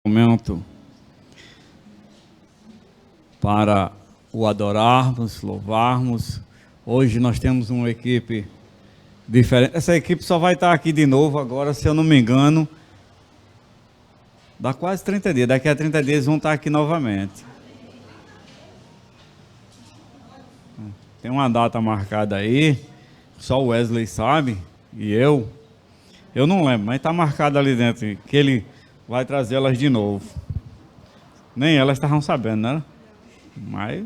Momento para o adorarmos, louvarmos. Hoje nós temos uma equipe diferente. Essa equipe só vai estar aqui de novo agora, se eu não me engano, dá quase 30 dias. Daqui a 30 dias vão estar aqui novamente. Tem uma data marcada aí, só o Wesley sabe, e eu não lembro, mas está marcado ali dentro, que ele vai trazê-las de novo. Nem elas estavam sabendo, né? Mas...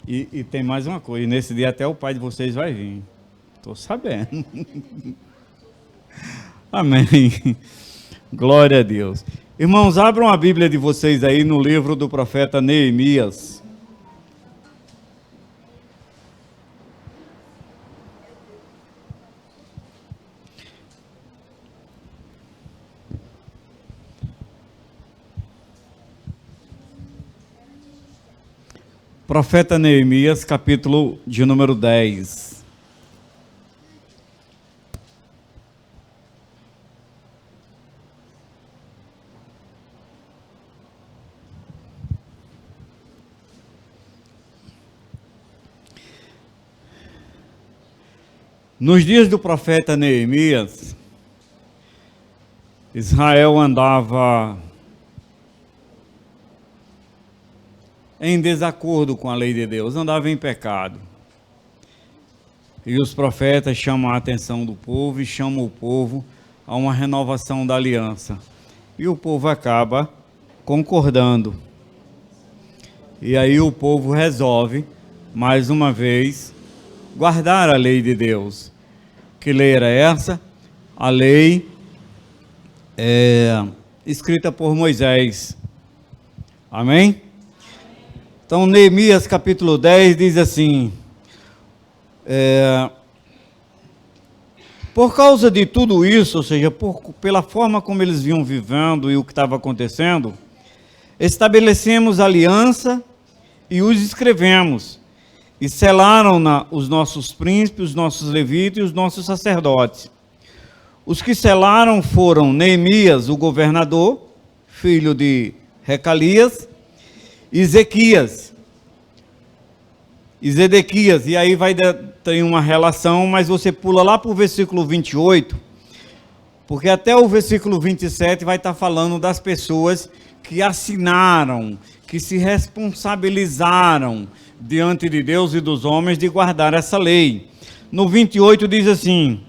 E tem mais uma coisa. Nesse dia até o pai de vocês vai vir. Estou sabendo. Amém. Glória a Deus. Irmãos, abram a Bíblia de vocês aí no livro do profeta Neemias. Profeta Neemias, capítulo de número 10. Nos dias do profeta Neemias, Israel andava em desacordo com a lei de Deus, andava em pecado. E os profetas chamam a atenção do povo e chamam o povo a uma renovação da aliança. E o povo acaba concordando. E aí o povo resolve, mais uma vez, guardar a lei de Deus. Que lei era essa? A lei escrita por Moisés. Amém? Então, Neemias capítulo 10 diz assim: por causa de tudo isso, ou seja, pela forma como eles vinham vivendo e o que estava acontecendo, estabelecemos aliança e os escrevemos, e selaram-na os nossos príncipes, os nossos levitas e os nossos sacerdotes. Os que selaram foram Neemias, o governador, filho de Recalias, e Zedequias, e aí ter uma relação, mas você pula lá para o versículo 28, porque até o versículo 27 vai estar falando das pessoas que assinaram, que se responsabilizaram diante de Deus e dos homens de guardar essa lei. No 28 diz assim: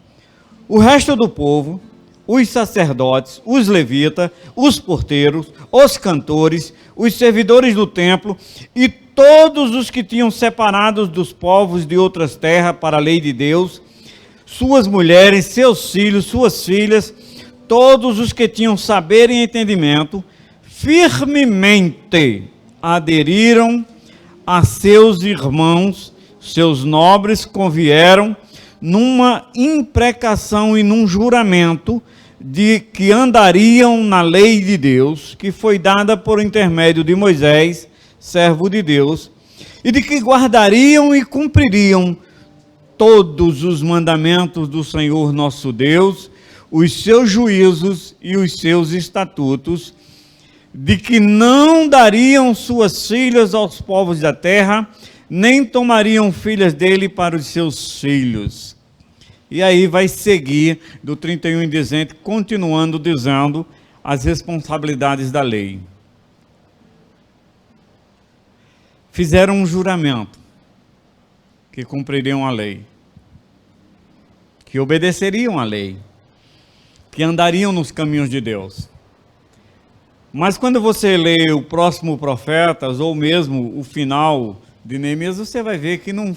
o resto do povo, os sacerdotes, os levitas, os porteiros, os cantores, os servidores do templo e todos os que tinham separados dos povos de outras terras para a lei de Deus, suas mulheres, seus filhos, suas filhas, todos os que tinham saber e entendimento, firmemente aderiram a seus irmãos, seus nobres convieram numa imprecação e num juramento de que andariam na lei de Deus, que foi dada por intermédio de Moisés, servo de Deus, e de que guardariam e cumpririam todos os mandamentos do Senhor nosso Deus, os seus juízos e os seus estatutos, de que não dariam suas filhas aos povos da terra, nem tomariam filhas dele para os seus filhos. E aí vai seguir do 31 em diante, continuando dizendo as responsabilidades da lei. Fizeram um juramento que cumpririam a lei, que obedeceriam a lei, que andariam nos caminhos de Deus. Mas quando você lê o próximo Profetas, ou mesmo o final de Neemias, você vai ver que não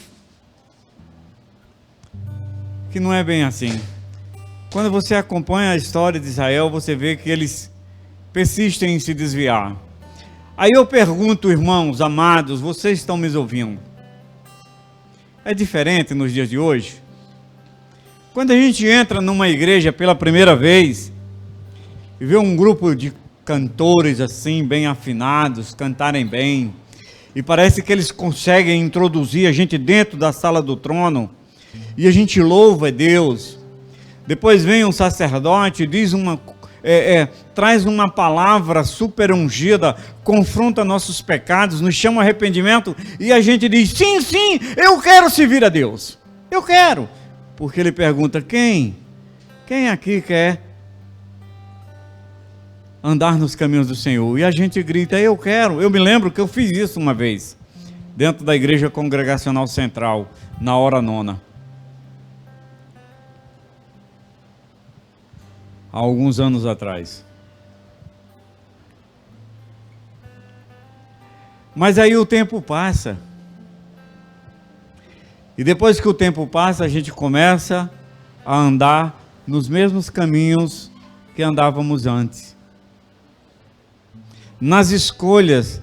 é bem assim. Quando você acompanha a história de Israel, você vê que eles persistem em se desviar. Aí eu pergunto, irmãos amados, vocês estão me ouvindo? É diferente nos dias de hoje? Quando a gente entra numa igreja pela primeira vez e vê um grupo de cantores assim, bem afinados, cantarem bem, e parece que eles conseguem introduzir a gente dentro da sala do trono, e a gente louva a Deus. Depois vem um sacerdote, diz traz uma palavra super ungida, confronta nossos pecados, nos chama ao arrependimento, e a gente diz, sim, sim, eu quero servir a Deus. Eu quero. Porque ele pergunta, quem aqui quer andar nos caminhos do Senhor? E a gente grita, eu quero. Eu me lembro que eu fiz isso uma vez, dentro da Igreja Congregacional Central, na hora nona. Há alguns anos atrás. Mas aí o tempo passa. E depois que o tempo passa, a gente começa a andar nos mesmos caminhos que andávamos antes. Nas escolhas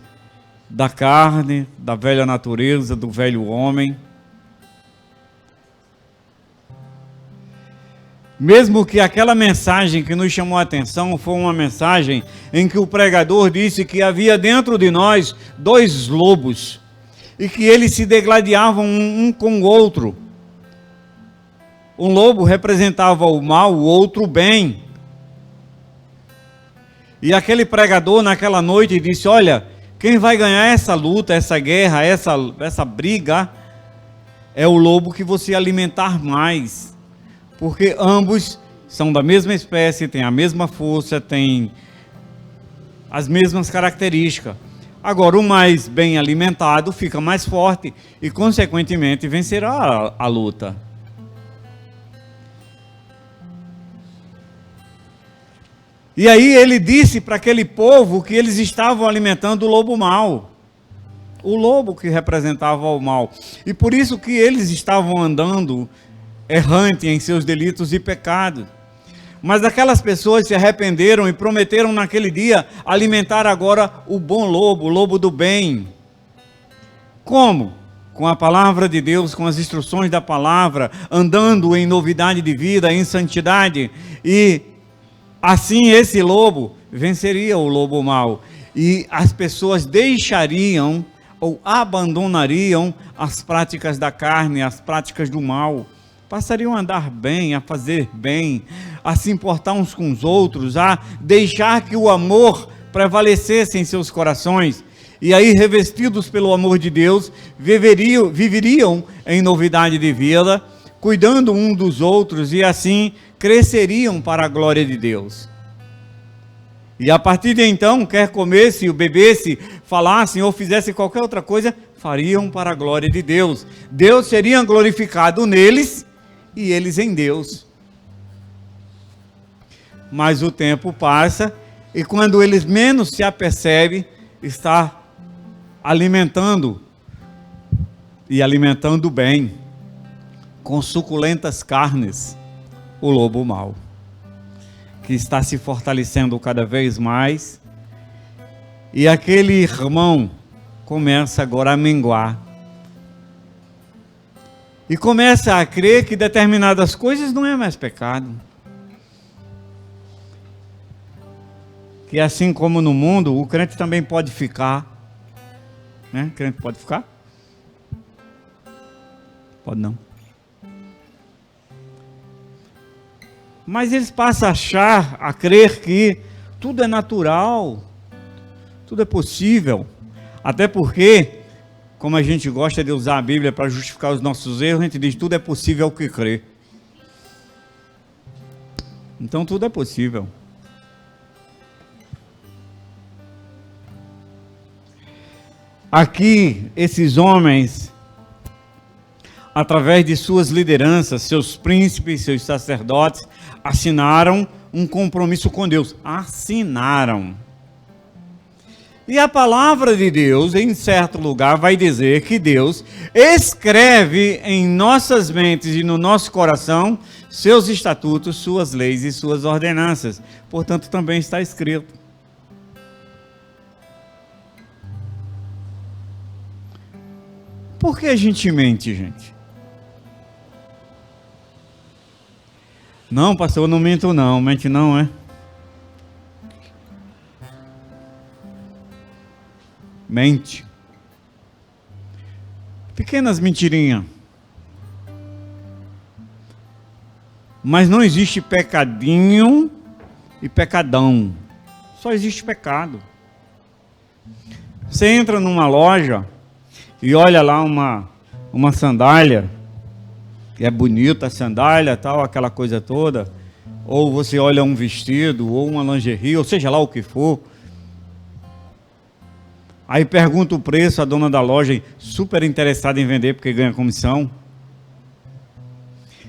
da carne, da velha natureza, do velho homem. Mesmo que aquela mensagem que nos chamou a atenção foi uma mensagem em que o pregador disse que havia dentro de nós dois lobos e que eles se degladiavam um com o outro. Um lobo representava o mal, o outro o bem. E aquele pregador naquela noite disse, olha, quem vai ganhar essa luta, essa guerra, essa briga, é o lobo que você alimentar mais. Porque ambos são da mesma espécie, têm a mesma força, têm as mesmas características. Agora, o mais bem alimentado fica mais forte e, consequentemente, vencerá a luta. E aí ele disse para aquele povo que eles estavam alimentando o lobo mau. O lobo que representava o mal. E por isso que eles estavam andando errante em seus delitos e pecados. Mas aquelas pessoas se arrependeram e prometeram naquele dia alimentar agora o bom lobo, o lobo do bem. Como? Com a palavra de Deus, com as instruções da palavra, andando em novidade de vida, em santidade. E assim esse lobo venceria o lobo mau. E as pessoas deixariam ou abandonariam as práticas da carne, as práticas do mal. Passariam a andar bem, a fazer bem, a se importar uns com os outros, a deixar que o amor prevalecesse em seus corações. E aí, revestidos pelo amor de Deus, viveriam em novidade de vida, cuidando um dos outros e assim cresceriam para a glória de Deus. E a partir de então, quer comessem, bebessem, falassem ou fizessem qualquer outra coisa, fariam para a glória de Deus. Deus seria glorificado neles e eles em Deus. Mas o tempo passa e quando eles menos se apercebem, está alimentando e alimentando bem, com suculentas carnes, o lobo mau, que está se fortalecendo cada vez mais, e aquele irmão começa agora a minguar, e começa a crer que determinadas coisas não é mais pecado, que assim como no mundo, o crente também pode ficar, né? Crente pode ficar? Pode não. Mas eles passam a achar, a crer que tudo é natural, tudo é possível. Até porque, como a gente gosta de usar a Bíblia para justificar os nossos erros, a gente diz tudo é possível ao que crê. Então tudo é possível. Aqui, esses homens, através de suas lideranças, seus príncipes, seus sacerdotes, assinaram um compromisso com Deus. Assinaram. E a palavra de Deus, em certo lugar, vai dizer que Deus escreve em nossas mentes e no nosso coração seus estatutos, suas leis e suas ordenanças. Portanto, também está escrito. Por que a gente mente, gente? Não, pastor, eu não minto não. Mente não, é? Mente. Pequenas mentirinhas. Mas não existe pecadinho e pecadão. Só existe pecado. Você entra numa loja e olha lá uma sandália, e é bonita a sandália, tal, aquela coisa toda, ou você olha um vestido, ou uma lingerie, ou seja lá o que for, aí pergunta o preço, a dona da loja, super interessada em vender porque ganha comissão,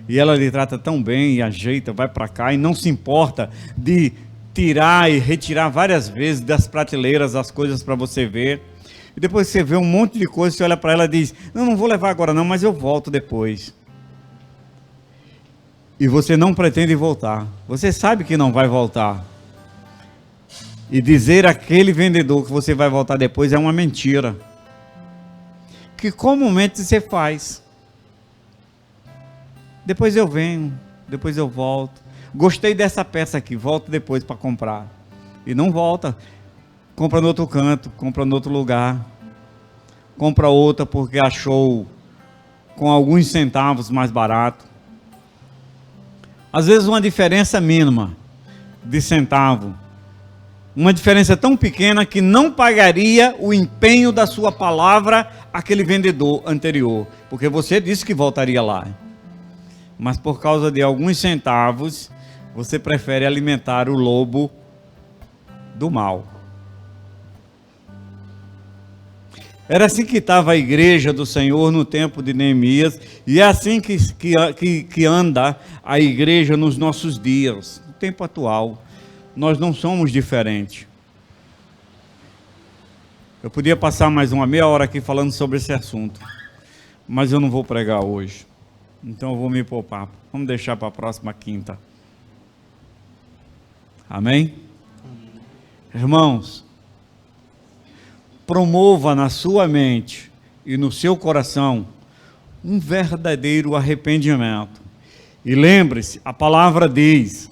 e ela lhe trata tão bem, e ajeita, vai para cá, e não se importa de tirar e retirar várias vezes das prateleiras as coisas para você ver, e depois você vê um monte de coisa, você olha para ela e diz, não vou levar agora não, mas eu volto depois. E você não pretende voltar, você sabe que não vai voltar. E dizer àquele vendedor que você vai voltar depois é uma mentira. Que comumente você faz. Depois eu venho, depois eu volto. Gostei dessa peça aqui, volto depois para comprar. E não volta. Compra no outro canto, compra no outro lugar. Compra outra porque achou com alguns centavos mais barato. Às vezes uma diferença mínima de centavo. Uma diferença tão pequena que não pagaria o empenho da sua palavra àquele vendedor anterior. Porque você disse que voltaria lá. Mas por causa de alguns centavos, você prefere alimentar o lobo do mal. Era assim que estava a igreja do Senhor no tempo de Neemias, e é assim que anda a igreja nos nossos dias, no tempo atual. Nós não somos diferentes. Eu podia passar mais uma meia hora aqui falando sobre esse assunto, mas eu não vou pregar hoje, então eu vou me poupar. Vamos deixar para a próxima quinta. Amém? Irmãos, promova na sua mente e no seu coração um verdadeiro arrependimento. E lembre-se, a palavra diz,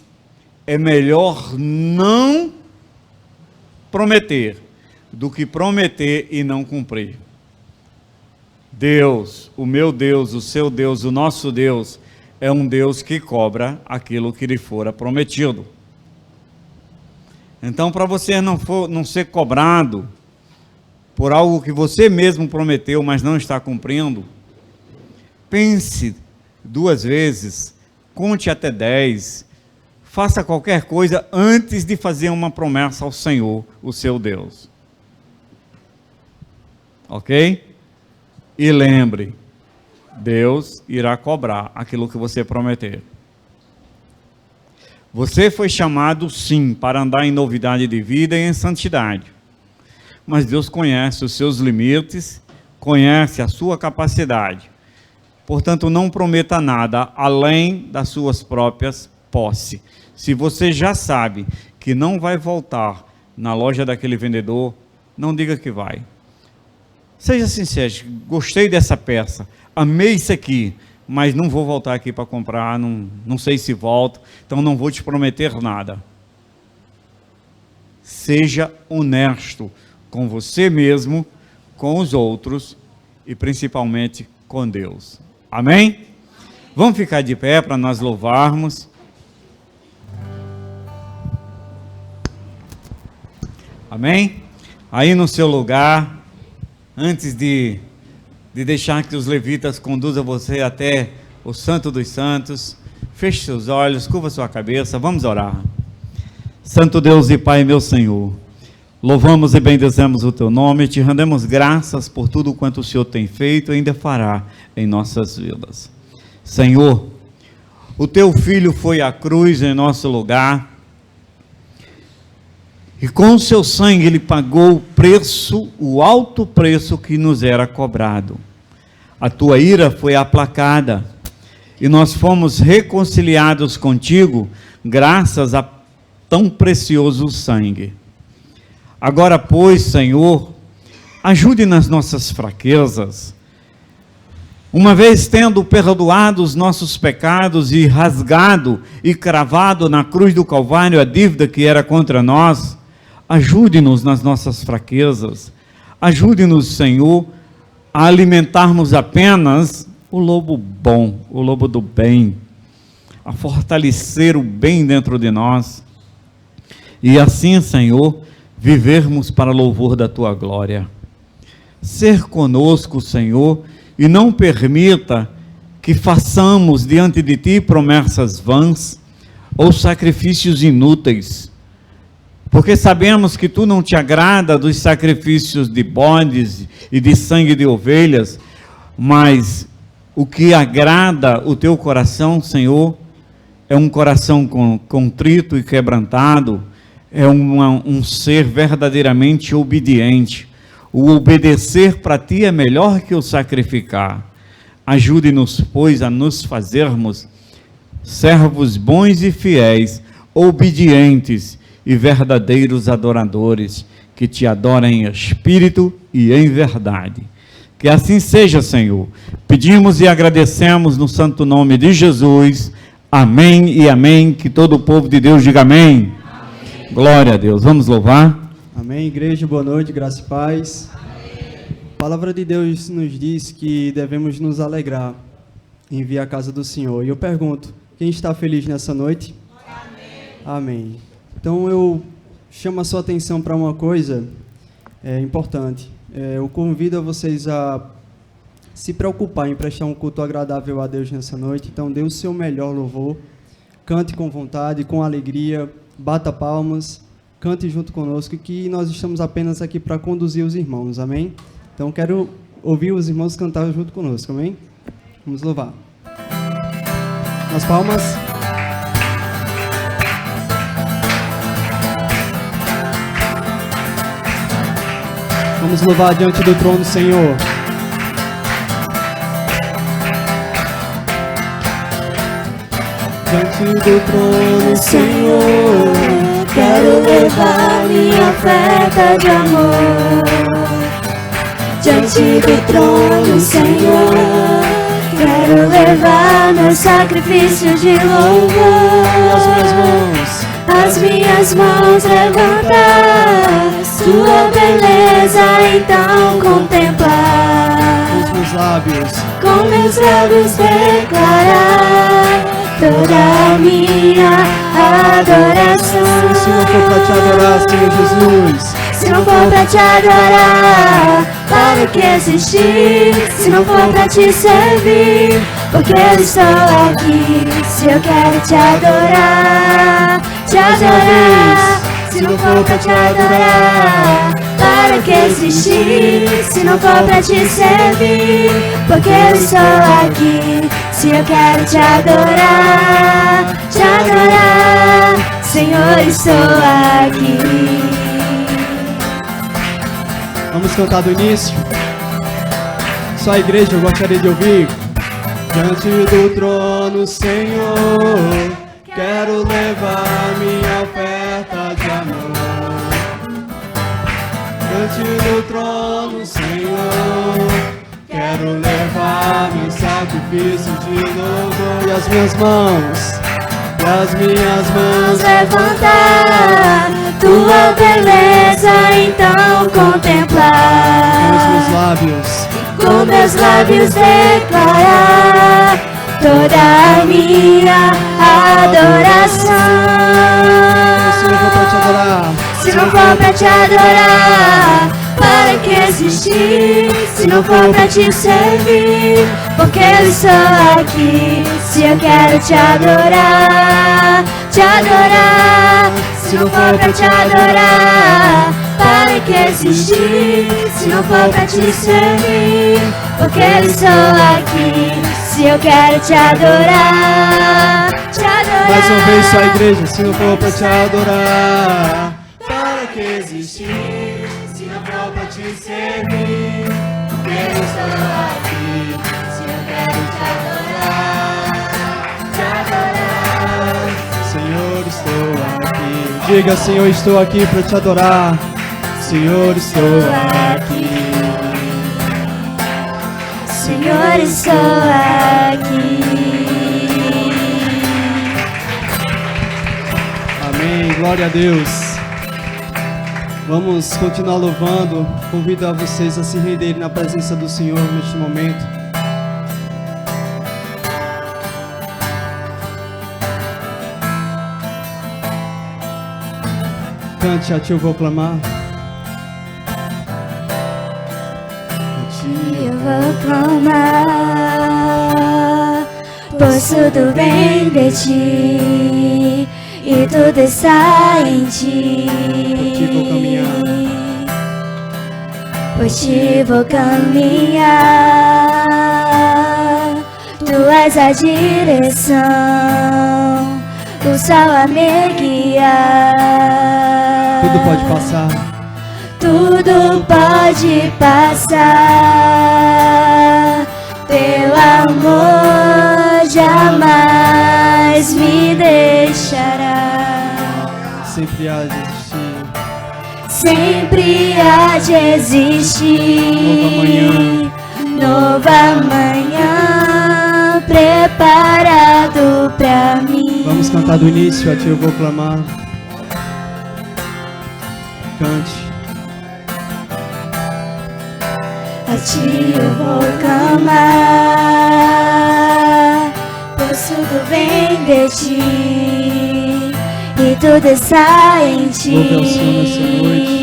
é melhor não prometer do que prometer e não cumprir. Deus, o meu Deus, o seu Deus, o nosso Deus, é um Deus que cobra aquilo que lhe fora prometido. Então, para você não ser cobrado por algo que você mesmo prometeu, mas não está cumprindo, pense 2 vezes, conte até 10, faça qualquer coisa antes de fazer uma promessa ao Senhor, o seu Deus. Ok? E lembre, Deus irá cobrar aquilo que você prometer. Você foi chamado, sim, para andar em novidade de vida e em santidade. Mas Deus conhece os seus limites, conhece a sua capacidade. Portanto, não prometa nada além das suas próprias posses. Se você já sabe que não vai voltar na loja daquele vendedor, não diga que vai. Seja sincero, gostei dessa peça, amei isso aqui, mas não vou voltar aqui para comprar, não sei se volto, então não vou te prometer nada. Seja honesto com você mesmo, com os outros e principalmente com Deus. Amém? Vamos ficar de pé para nós louvarmos. Amém? Aí no seu lugar, antes de deixar que os levitas conduzam você até o Santo dos Santos, feche seus olhos, curva sua cabeça, vamos orar. Santo Deus e Pai, meu Senhor, louvamos e bendizemos o Teu nome, te rendemos graças por tudo quanto o Senhor tem feito e ainda fará em nossas vidas. Senhor, o Teu Filho foi à cruz em nosso lugar, e com o seu sangue Ele pagou o preço, o alto preço que nos era cobrado. A Tua ira foi aplacada, e nós fomos reconciliados contigo, graças a tão precioso sangue. Agora, pois, Senhor, ajude nas nossas fraquezas, uma vez tendo perdoado os nossos pecados e rasgado e cravado na cruz do Calvário a dívida que era contra nós, ajude-nos nas nossas fraquezas, ajude-nos, Senhor, a alimentarmos apenas o lobo bom, o lobo do bem, a fortalecer o bem dentro de nós. e assim, Senhor, vivermos para louvor da Tua glória. Ser conosco, Senhor, e não permita que façamos diante de Ti promessas vãs ou sacrifícios inúteis, porque sabemos que Tu não te agrada dos sacrifícios de bodes e de sangue de ovelhas, mas o que agrada o Teu coração, Senhor, é um coração contrito e quebrantado, é um ser verdadeiramente obediente. O obedecer para Ti é melhor que o sacrificar. Ajude-nos, pois, a nos fazermos servos bons e fiéis, obedientes e verdadeiros adoradores, que Te adoram em espírito e em verdade. Que assim seja, Senhor. Pedimos e agradecemos no santo nome de Jesus. Amém e amém. Que todo o povo de Deus diga amém. Amém. Glória a Deus. Vamos louvar. Amém, igreja, boa noite, graça e paz. A palavra de Deus nos diz que devemos nos alegrar em vir à casa do Senhor. E eu pergunto, quem está feliz nessa noite? Amém. Amém. Então eu chamo a sua atenção para uma coisa importante. Eu convido a vocês a se preocupar em prestar um culto agradável a Deus nessa noite. Então dê o seu melhor louvor, cante com vontade, com alegria, bata palmas, cante junto conosco, que nós estamos apenas aqui para conduzir os irmãos, amém? Então quero ouvir os irmãos cantar junto conosco, amém? Vamos louvar. Nas palmas. Vamos louvar diante do trono, Senhor. Diante do trono, Senhor, quero levar minha oferta de amor. Diante do trono, Senhor, quero levar meu sacrifício de louvor. As minhas mãos levantar, Sua beleza então contemplar. Com meus lábios declarar toda a minha adoração. Se não for para te adorar, Senhor Jesus, se não for para te adorar, para que existir? Se não for para te servir, porque eu estou aqui. Se eu quero te adorar, te adorar. Se não for para te adorar, para que existir? Se não for para te servir, porque eu estou aqui. Se eu quero te adorar, Senhor, estou aqui. Vamos cantar do início. Só a igreja eu gostaria de ouvir. Diante do trono, Senhor, quero levar minha oferta de amor. Diante do trono, Senhor, quero levar meu sacrifício de louvor. E as minhas mãos levantar, tua beleza então contemplar. Com meus lábios declarar toda a minha adoração. Se não for para te adorar, para que existir? Se não for para te servir, porque eu estou aqui. Se eu quero te adorar, se não for para te adorar, para que existir? Se não for para te servir, porque eu estou aqui. Se eu quero te adorar, mais uma vez só a igreja. Se não for para te adorar, para que existir? Se não for para te servir, porque eu estou aqui. Se eu quero te adorar, Senhor, estou aqui. Diga, Senhor, estou aqui para te adorar. Senhor, estou aqui. Senhor, estou aqui. Amém, glória a Deus. Vamos continuar louvando. Convido a vocês a se renderem na presença do Senhor neste momento. Cante, a ti eu vou clamar. Eu vou clamar, pois tudo vem de ti e tudo está em ti. Por ti vou caminhar. Por ti vou caminhar, tu és a direção, o sol a me guiar. Tudo pode passar. Tudo pode passar, teu amor jamais me deixará. Sempre há de existir. Sempre há de existir nova manhã preparado pra mim. Vamos cantar do início, a ti eu vou clamar. Cante. A ti eu vou clamar, pois tudo vem de ti e tudo está em ti. Louve ao Senhor nessa noite.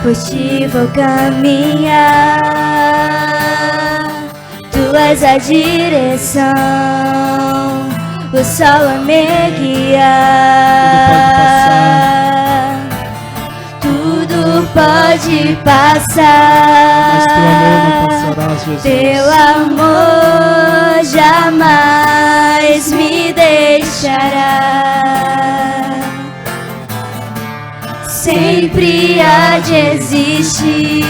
Por ti vou caminhar, tu és a direção, o sol a me guiar. Tudo pode passar, mas teu amor não passará, Jesus. Teu amor jamais me deixará. Sempre há de existir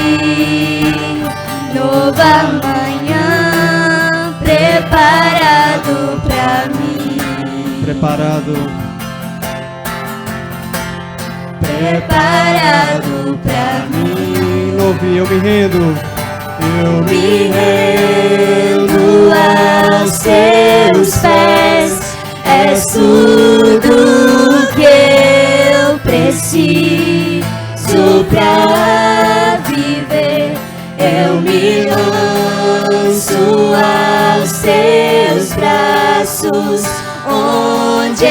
nova manhã preparado pra mim. Preparado. Preparado pra mim. Louve, eu me rendo. Eu Me rendo aos teus pés. És tudo que eu preciso pra viver. Eu me lanço aos teus braços, onde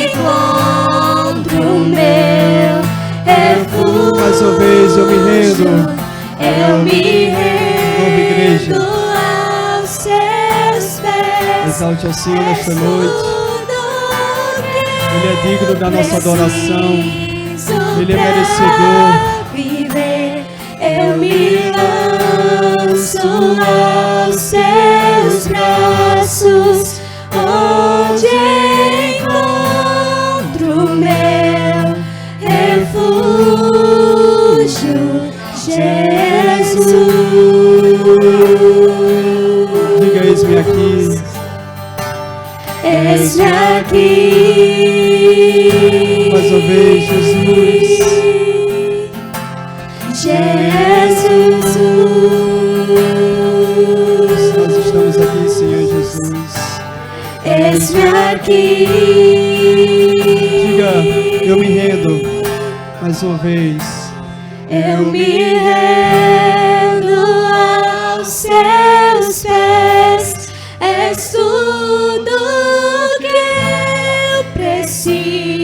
encontro o meu refúgio. Mais uma vez eu me rendo. Eu me igreja. rendo aos seus pés. Exalte ao Senhor nesta noite. Ele é digno da nossa adoração. Ele é merecedor. Viver, eu me lanço aos seus braços, onde encontro o meu refúgio, Jesus. Diga, eis-me aqui. Eis-me aqui. Mais uma vez, Jesus. Jesus. Nós estamos aqui, Senhor Jesus. Eis-me aqui. Diga, eu me rendo. Mais uma vez. Eu me rendo aos seus pés. És tudo que eu preciso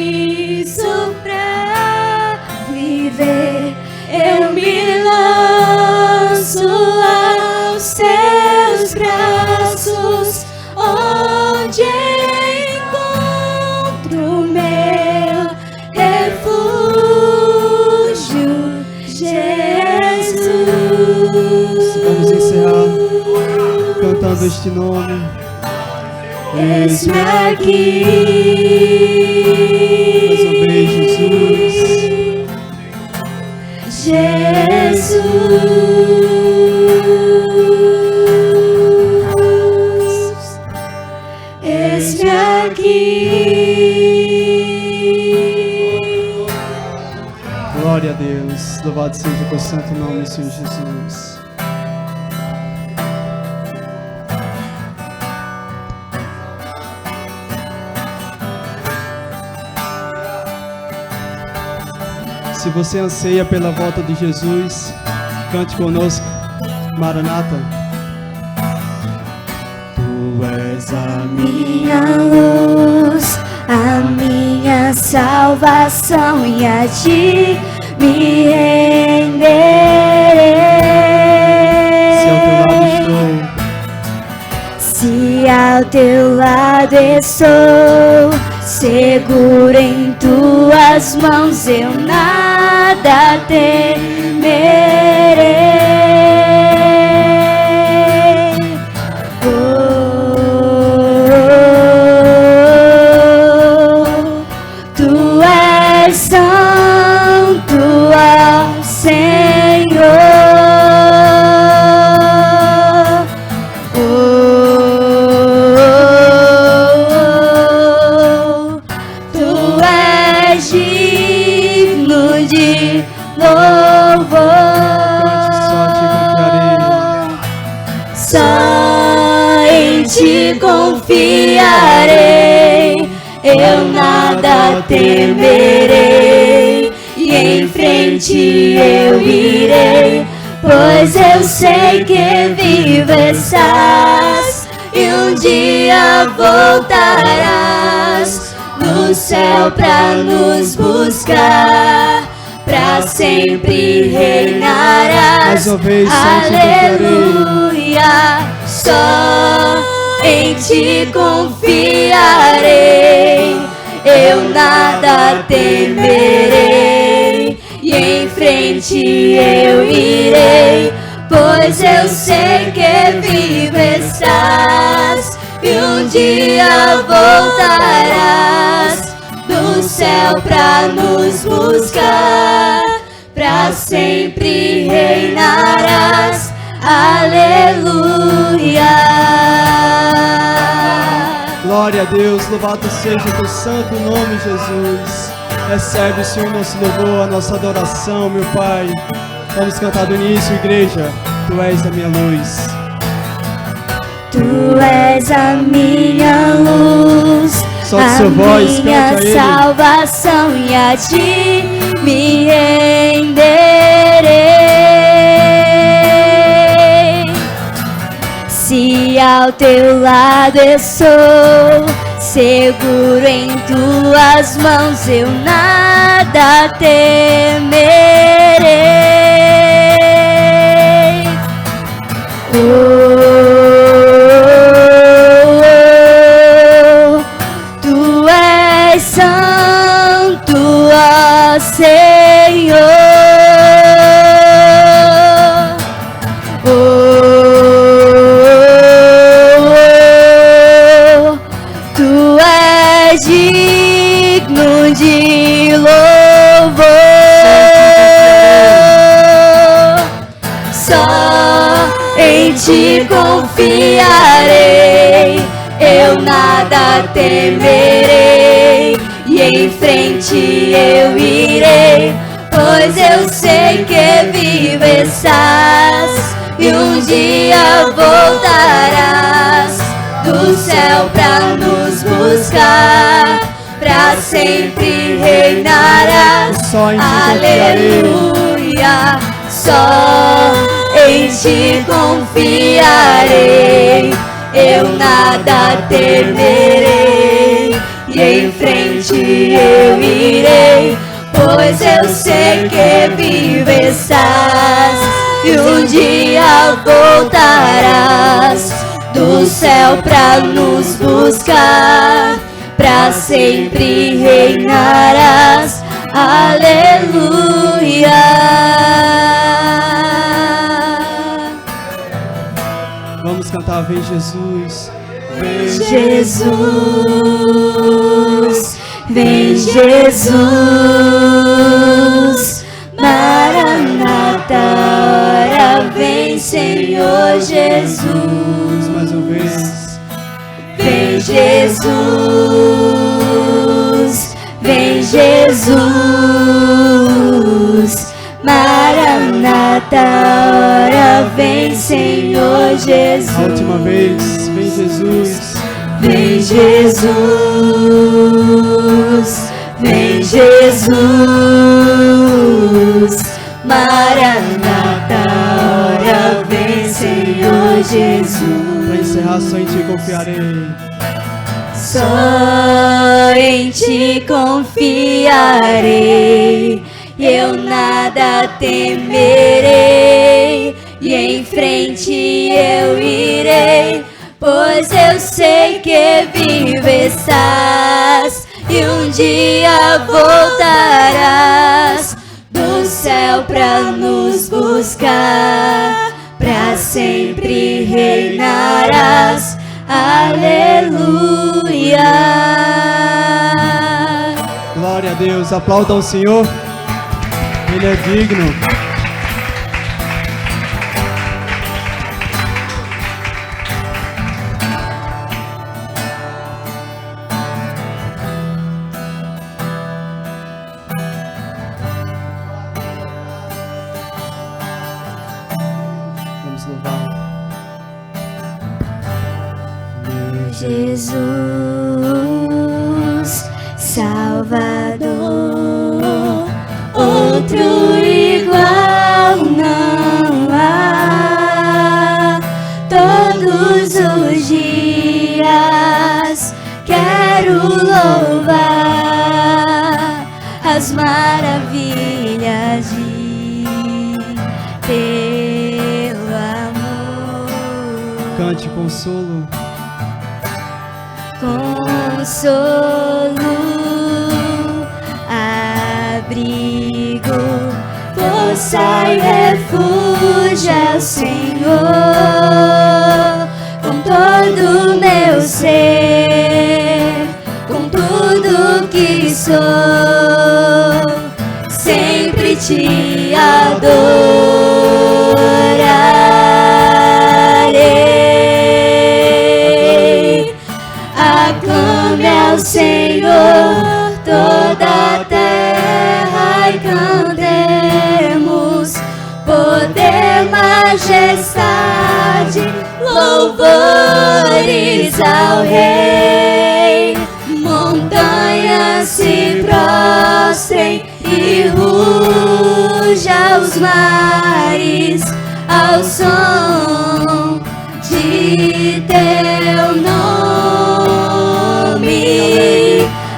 pra viver. Eu me lanço aos seus braços, onde encontro o meu refúgio, Jesus. Vamos encerrar cantando este nome. Eis-me aqui. Mais uma vez, Jesus. Jesus. Eis-me aqui. Glória a Deus. Louvado seja o teu santo nome, Senhor Jesus. Se você anseia pela volta de Jesus, cante conosco, Maranata. Tu és a minha luz, a minha minha salvação e a ti me renderei. Se ao teu lado estou, seguro em tuas mãos, eu nada temerei. Tu és santo, ó Senhor. Tu és digno de louvor. Só em ti confiarei, eu nada temerei, e em frente eu irei, pois eu sei que vivo estás, e um dia voltarás no céu pra nos buscar, pra sempre reinarás. Mais uma vez, aleluia, só em ti confiarei, eu nada temerei, e em frente eu irei, pois eu sei que vivo estás, e um dia voltarás do céu pra nos buscar, pra sempre reinarás. Aleluia. Glória a Deus, louvado seja o teu santo nome, Jesus. Recebe, Senhor, nosso louvor, a nossa adoração, meu Pai. Vamos cantar do início, igreja. Tu és a minha luz. Tu és a minha luz, Solte a sua voz, minha cante a Ele. salvação, e a ti me renderei. Se ao teu lado estou, seguro em tuas mãos, eu nada temerei. Tu és santo, ó Senhor. Tu és digno de louvor. Só em ti confiarei, eu nada temerei, e em frente eu irei, pois eu sei que vivo estás, e um dia voltarás do céu pra nos buscar, pra sempre reinarás. Só em ti aleluia, só em ti confiarei, eu nada temerei, e em frente eu irei, pois eu sei que vivo estás, e um dia voltarás do céu pra nos buscar, pra sempre reinarás. Aleluia. Vamos cantar, vem Jesus. Vem Jesus, vem Jesus, Maranata, ora vem Senhor Jesus. Mais uma vez. Vem Jesus, vem Jesus, Maranata, ora vem Senhor Jesus. A última vez, vem Jesus. Vem Jesus, vem Jesus, Maranata, ora vem Senhor Jesus. Para encerrar, só em ti confiarei. Só em ti confiarei, eu nada temerei, e em frente eu irei, pois eu sei que vivo estás, e um dia voltarás do céu pra nos buscar, pra sempre reinarás. Aleluia. Glória a Deus, aplauda ao Senhor, Ele é digno. Vamos louvar. Jesus, Salvador, outro igual não há. Todos os dias quero louvar as maravilhas de teu amor. Cante consolo. Consolo, abrigo, força e refúgio é o Senhor. Com todo meu ser, com tudo que sou, sempre te adorarei. Aclame ao Senhor toda a terra e cantemos poder, majestade, louvores ao Rei. Montanhas se prostrem e ruja os mares ao som de teu nome.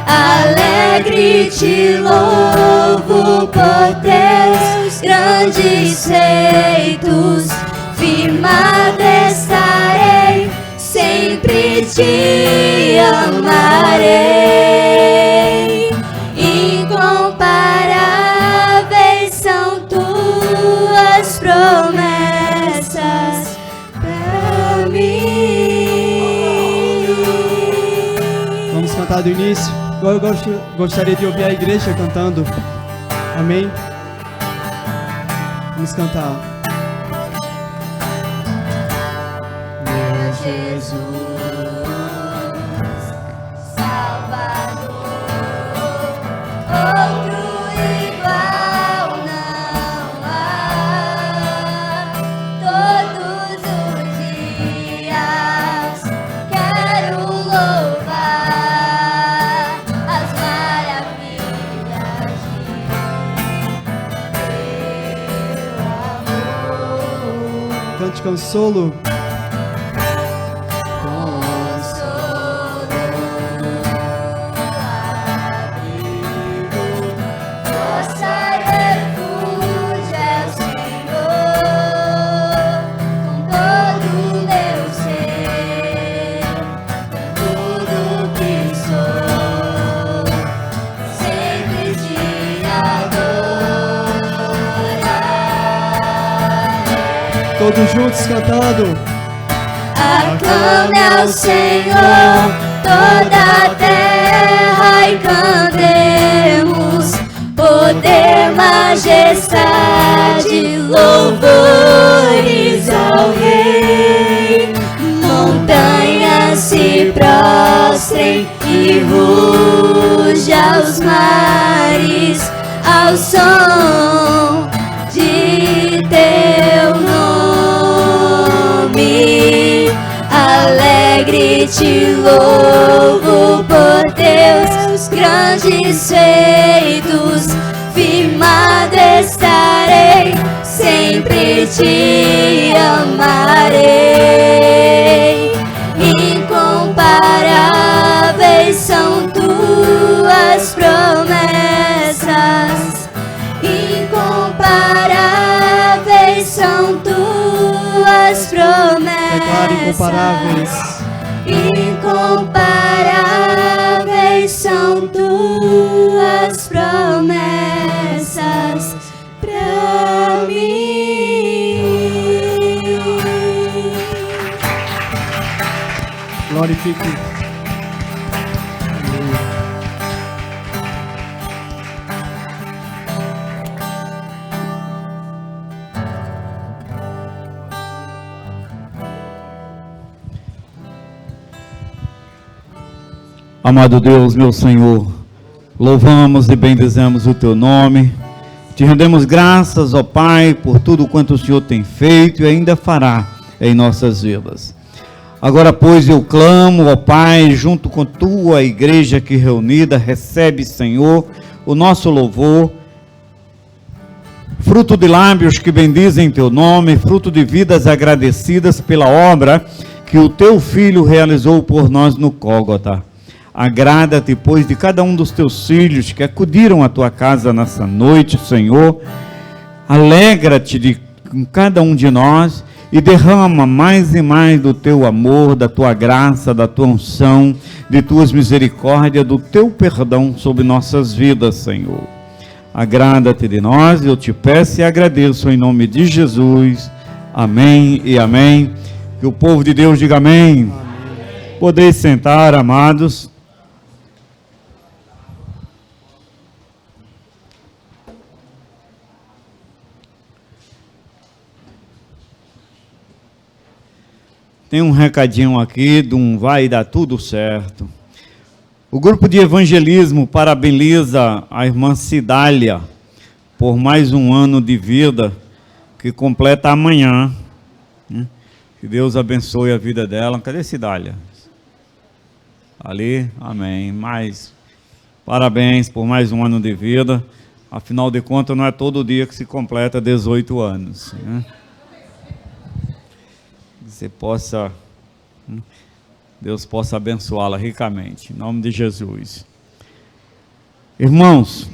Alegre te louvo por teus grandes feitos, firmada estarei, sempre te amarei. Incomparáveis são tuas promessas pra mim. Vamos cantar do início. Agora eu gostaria de ouvir a igreja cantando. Amém? Vamos cantar. Meu Jesus, Salvador, outro igual não há. Todos os dias quero louvar as maravilhas de teu amor. Cante consolo. Todos juntos cantando. Aclame ao Senhor toda a terra e cantemos poder, majestade, louvores ao Rei. Montanhas se prostrem e ruja os mares ao som de teu nome. Alegre te louvo por teus grandes feitos, firmada estarei, sempre te amarei. Incomparável tuas promessas. Declare incomparáveis. Incomparáveis são tuas promessas pra mim. Glorifique. Amado Deus, meu Senhor, louvamos e bendizemos o Teu nome, te rendemos graças, ó Pai, por tudo quanto o Senhor tem feito e ainda fará em nossas vidas. Agora, pois, eu clamo, ó Pai, junto com Tua igreja aqui reunida, recebe, Senhor, o nosso louvor, fruto de lábios que bendizem Teu nome, fruto de vidas agradecidas pela obra que o Teu Filho realizou por nós no Gólgota. Agrada-te, pois, de cada um dos teus filhos que acudiram à tua casa nessa noite, Senhor. Alegra-te com cada um de nós e derrama mais e mais do teu amor, da tua graça, da tua unção, de tuas misericórdias, do teu perdão sobre nossas vidas, Senhor. Agrada-te de nós, eu te peço e agradeço em nome de Jesus. Amém e amém. Que o povo de Deus diga amém. Amém. Podeis sentar, amados. Tem um recadinho aqui de um vai dar tudo certo. O grupo de evangelismo parabeniza a irmã Cidália por mais um ano de vida que completa amanhã. Que Deus abençoe a vida dela. Cadê Cidália? Ali, amém. Mais parabéns por mais um ano de vida. Afinal de contas, não é todo dia que se completa 18 anos. Você possa, Deus possa abençoá-la ricamente, em nome de Jesus. Irmãos,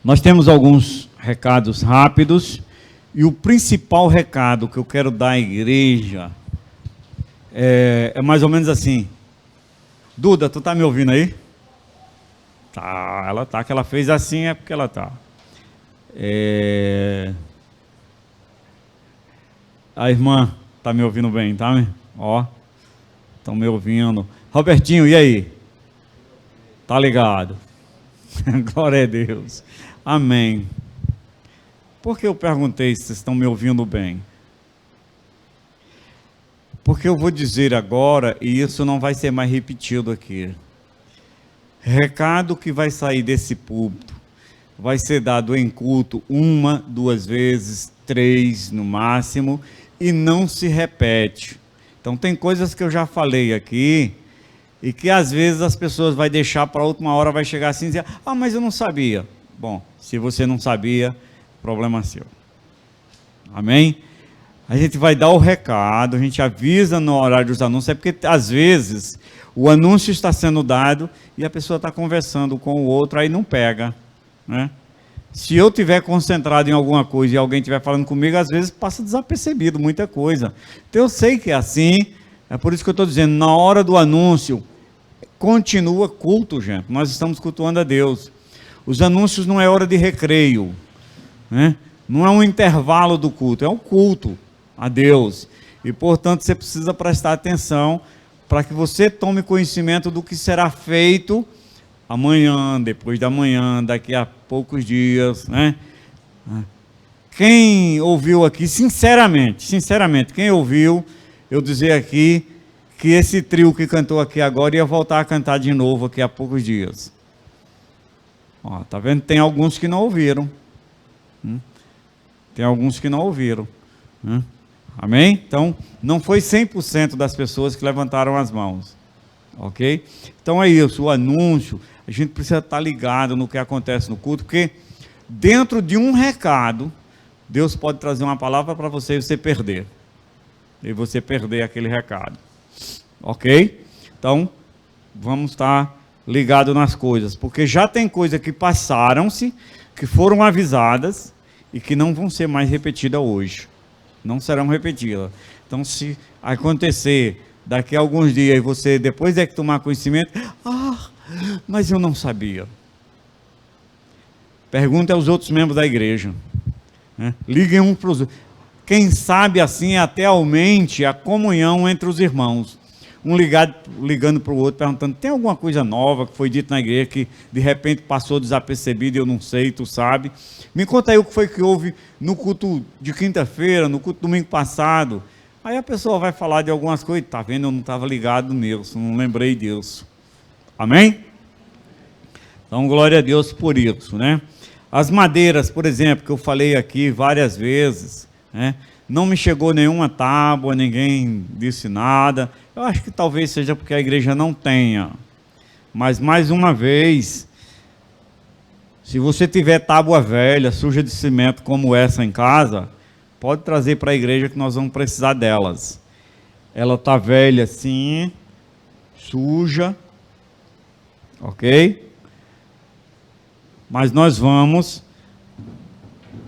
nós temos alguns recados rápidos, e o principal recado que eu quero dar à igreja é mais ou menos assim. Duda, tu tá me ouvindo aí? Tá, ela tá, que ela fez assim é porque ela tá. A irmã tá me ouvindo bem, tá? Ó, estão me ouvindo. Robertinho, e aí? Tá ligado? Glória a Deus. Amém. Por que eu perguntei se vocês estão me ouvindo bem? Porque eu vou dizer agora, e isso não vai ser mais repetido aqui. Recado que vai sair desse púlpito vai ser dado em culto 1, 2 vezes, 3 no máximo, e não se repete. Então tem coisas que eu já falei aqui e que às vezes as pessoas vão deixar para a última hora, vai chegar assim e dizer, ah, mas eu não sabia. Bom, se você não sabia, problema seu. Amém? A gente vai dar o recado, a gente avisa no horário dos anúncios, é porque às vezes o anúncio está sendo dado e a pessoa está conversando com o outro, aí não pega, né? Se eu estiver concentrado em alguma coisa e alguém estiver falando comigo, às vezes passa desapercebido muita coisa. Então eu sei que é assim, é por isso que eu estou dizendo, na hora do anúncio, continua culto, gente. Nós estamos cultuando a Deus. Os anúncios não é hora de recreio, né? Não é um intervalo do culto, é um culto a Deus. E, portanto, você precisa prestar atenção para que você tome conhecimento do que será feito amanhã, depois da manhã, daqui a poucos dias, né? Quem ouviu aqui, sinceramente, quem ouviu eu dizer aqui que esse trio que cantou aqui agora ia voltar a cantar de novo aqui a poucos dias? Ó, tá vendo? Tem alguns que não ouviram. Tem alguns que não ouviram. Amém? Então, não foi 100% das pessoas que levantaram as mãos. Ok? Então é isso, o anúncio, a gente precisa estar ligado no que acontece no culto, porque dentro de um recado, Deus pode trazer uma palavra para você e você perder. E você perder aquele recado. Ok? Então, vamos estar ligados nas coisas, porque já tem coisas que passaram-se, que foram avisadas e que não vão ser mais repetidas hoje. não serão repetidas. Então, se acontecer daqui a alguns dias e você depois é que tomar conhecimento, mas eu não sabia. Pergunte aos outros membros da igreja, né? Liguem uns para os outros. Quem sabe assim até aumente a comunhão entre os irmãos. Um ligando para o outro, perguntando, tem alguma coisa nova que foi dita na igreja que de repente passou desapercebido e eu não sei, tu sabe? Me conta aí o que foi que houve no culto de quinta-feira, no culto domingo passado. Aí a pessoa vai falar de algumas coisas, tá vendo, eu não estava ligado nisso, não lembrei disso. Amém? Então, glória a Deus por isso, né? As madeiras, por exemplo, que eu falei aqui várias vezes, né? Não me chegou nenhuma tábua, ninguém disse nada. Eu acho que talvez seja porque a igreja não tenha. Mas, mais uma vez, se você tiver tábua velha, suja de cimento como essa em casa, pode trazer para a igreja que nós vamos precisar delas. Ela está velha assim, suja, ok? Mas nós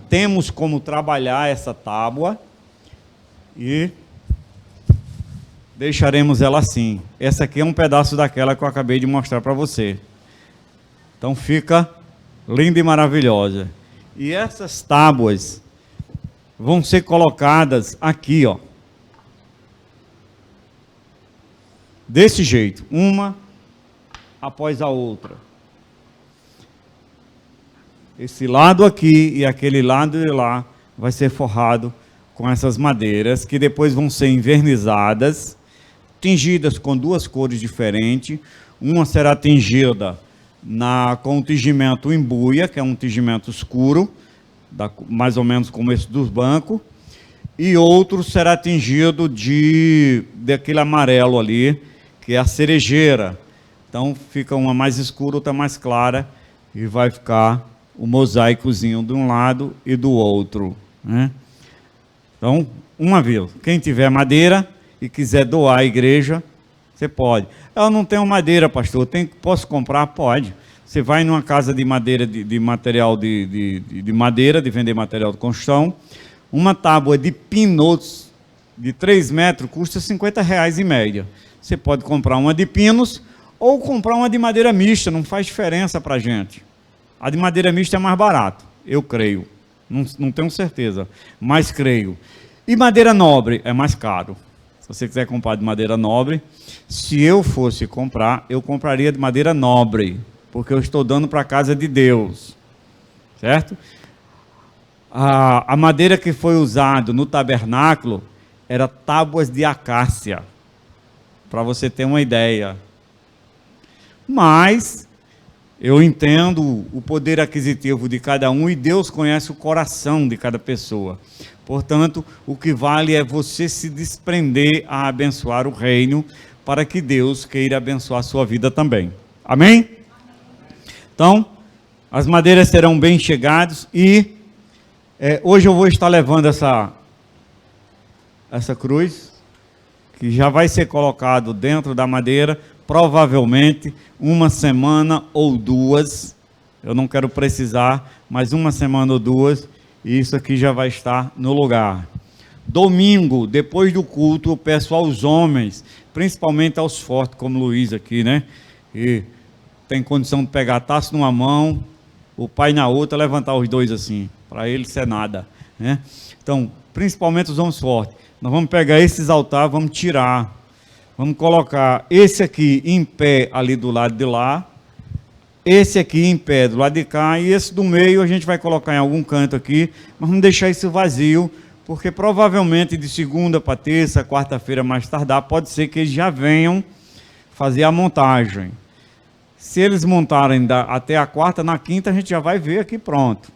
temos como trabalhar essa tábua e deixaremos ela assim. Essa aqui é um pedaço daquela que eu acabei de mostrar para você. Então fica linda e maravilhosa. E essas tábuas vão ser colocadas aqui, ó. Desse jeito, uma após a outra. Esse lado aqui e aquele lado de lá vai ser forrado com essas madeiras, que depois vão ser envernizadas, tingidas com duas cores diferentes. Uma será tingida com um tingimento embuia, que é um tingimento escuro, mais ou menos como esse dos bancos, e outro será tingido daquele amarelo ali, que é a cerejeira. Então fica uma mais escura, outra mais clara, e vai ficar o mosaicozinho de um lado e do outro, né? Então, uma vez, quem tiver madeira e quiser doar à igreja, você pode. Eu não tenho madeira, pastor, posso comprar? Pode. Você vai numa casa de madeira, de material de madeira, de vender material de construção, uma tábua de pinos de 3 metros custa R$50 em média. Você pode comprar uma de pinos ou comprar uma de madeira mista, não faz diferença para a gente. A de madeira mista é mais barato, eu creio. Não tenho certeza, mas creio. E madeira nobre é mais caro. Se você quiser comprar de madeira nobre, se eu fosse comprar, eu compraria de madeira nobre, porque eu estou dando para a casa de Deus, certo? A madeira que foi usada no tabernáculo era tábuas de acácia, para você ter uma ideia. Mas eu entendo o poder aquisitivo de cada um e Deus conhece o coração de cada pessoa. Portanto, o que vale é você se desprender a abençoar o reino, para que Deus queira abençoar a sua vida também. Amém? Então, as madeiras serão bem chegadas e hoje eu vou estar levando essa cruz, que já vai ser colocado dentro da madeira, provavelmente uma semana ou duas, eu não quero precisar, mas uma semana ou duas, e isso aqui já vai estar no lugar. Domingo, depois do culto, eu peço aos homens, principalmente aos fortes, como Luiz aqui, né? E tem condição de pegar a taça numa mão, o pai na outra, levantar os dois assim, para ele ser nada, né? Então, principalmente os homens fortes, nós vamos pegar esses altares, vamos tirar. Vamos colocar esse aqui em pé ali do lado de lá, esse aqui em pé do lado de cá, e esse do meio a gente vai colocar em algum canto aqui, mas vamos deixar isso vazio, porque provavelmente de segunda para terça, quarta-feira mais tardar, pode ser que eles já venham fazer a montagem. Se eles montarem até a quarta, na quinta a gente já vai ver aqui pronto,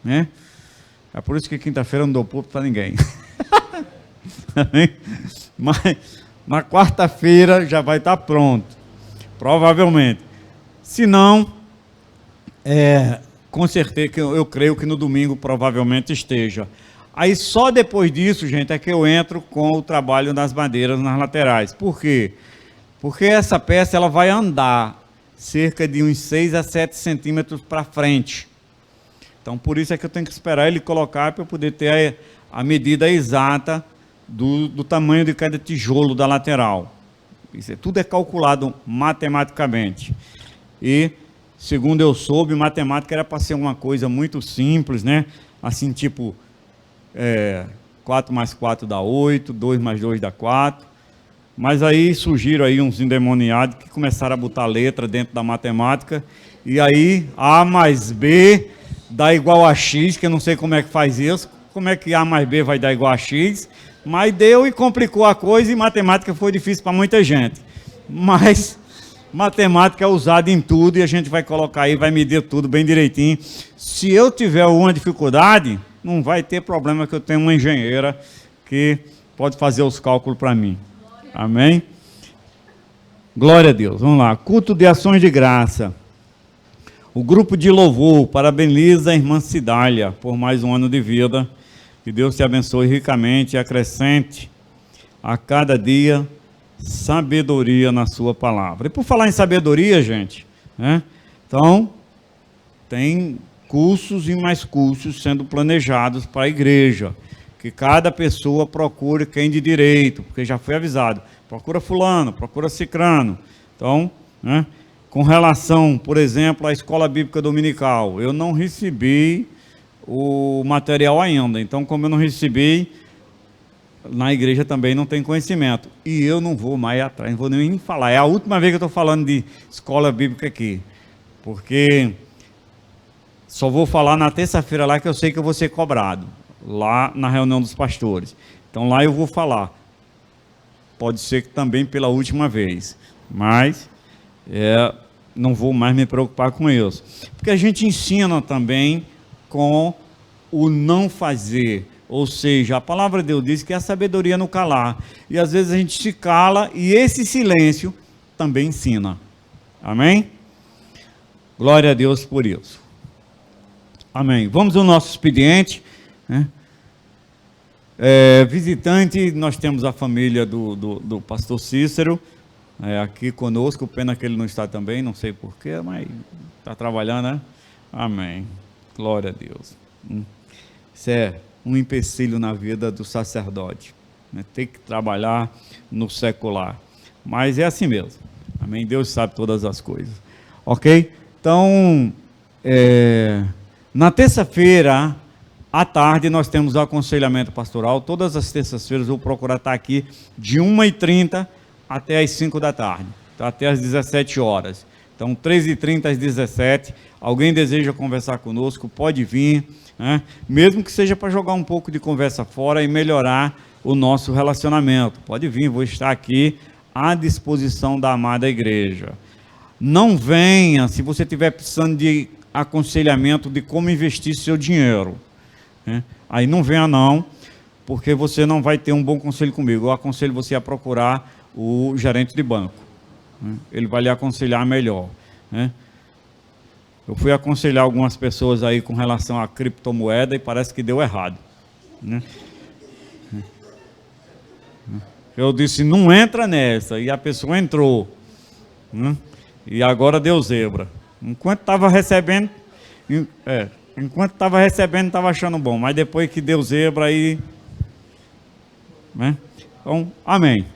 né? É por isso que quinta-feira eu não dou púlpito para ninguém. Mas na quarta-feira já vai estar pronto, provavelmente. Se não, com certeza, eu creio que no domingo provavelmente esteja. Aí só depois disso, gente, é que eu entro com o trabalho das madeiras nas laterais. Por quê? Porque essa peça ela vai andar cerca de uns 6 a 7 centímetros para frente. Então, por isso é que eu tenho que esperar ele colocar para eu poder ter a medida exata do tamanho de cada tijolo da lateral. Tudo é calculado matematicamente. E, segundo eu soube, matemática era para ser uma coisa muito simples, né? Assim, tipo, 4 mais 4 dá 8, 2 mais 2 dá 4. Mas aí surgiram aí uns endemoniados que começaram a botar letra dentro da matemática. E aí, A mais B dá igual a X, que eu não sei como é que faz isso. Como é que A mais B vai dar igual a X? Mas deu e complicou a coisa, e matemática foi difícil para muita gente. Mas matemática é usada em tudo e a gente vai colocar aí, vai medir tudo bem direitinho. Se eu tiver alguma dificuldade, não vai ter problema, que eu tenho uma engenheira que pode fazer os cálculos para mim. Amém? Glória a Deus. Vamos lá. Culto de ações de graça. O grupo de louvor parabeniza a irmã Cidália por mais um ano de vida. Que Deus te abençoe ricamente e acrescente a cada dia sabedoria na sua palavra. E por falar em sabedoria, gente, né? Então, tem cursos e mais cursos sendo planejados para a igreja. Que cada pessoa procure quem de direito, porque já foi avisado. Procura fulano, procura cicrano. Então, né? Com relação, por exemplo, à escola bíblica dominical, eu não recebi o material ainda. Então, como eu não recebi, na igreja também não tem conhecimento. E eu não vou mais atrás, não vou nem falar. É a última vez que eu estou falando de escola bíblica aqui. Porque só vou falar na terça-feira lá, que eu sei que eu vou ser cobrado. Lá na reunião dos pastores. Então lá eu vou falar. Pode ser que também pela última vez. Mas não vou mais me preocupar com isso. Porque a gente ensina também com o não fazer. Ou seja, a palavra de Deus diz que é a sabedoria no calar. E às vezes a gente se cala e esse silêncio também ensina. Amém? Glória a Deus por isso. Amém. Vamos ao nosso expediente. Né? Visitante, nós temos a família do pastor Cícero aqui conosco. Pena que ele não está também, não sei porquê, mas está trabalhando, né? Amém. Glória a Deus. Isso é um empecilho na vida do sacerdote, né? Tem que trabalhar no secular, mas é assim mesmo. Amém? Deus sabe todas as coisas. Ok? Então, na terça-feira à tarde nós temos o aconselhamento pastoral. Todas as terças-feiras eu vou procurar estar aqui de 1h30 até as 5 da tarde, tá? Até às 17 horas. Então, 13h30 às 17h. Alguém deseja conversar conosco, pode vir, né? Mesmo que seja para jogar um pouco de conversa fora e melhorar o nosso relacionamento. Pode vir, vou estar aqui à disposição da amada igreja. Não venha se você estiver precisando de aconselhamento de como investir seu dinheiro, né? Aí não venha não, porque você não vai ter um bom conselho comigo. Eu aconselho você a procurar o gerente de banco, né? Ele vai lhe aconselhar melhor, né? Eu fui aconselhar algumas pessoas aí com relação à criptomoeda e parece que deu errado, né? Eu disse, não entra nessa, e a pessoa entrou, né? E agora deu zebra. Enquanto estava recebendo, estava achando bom, mas depois que deu zebra aí, né? Então, amém.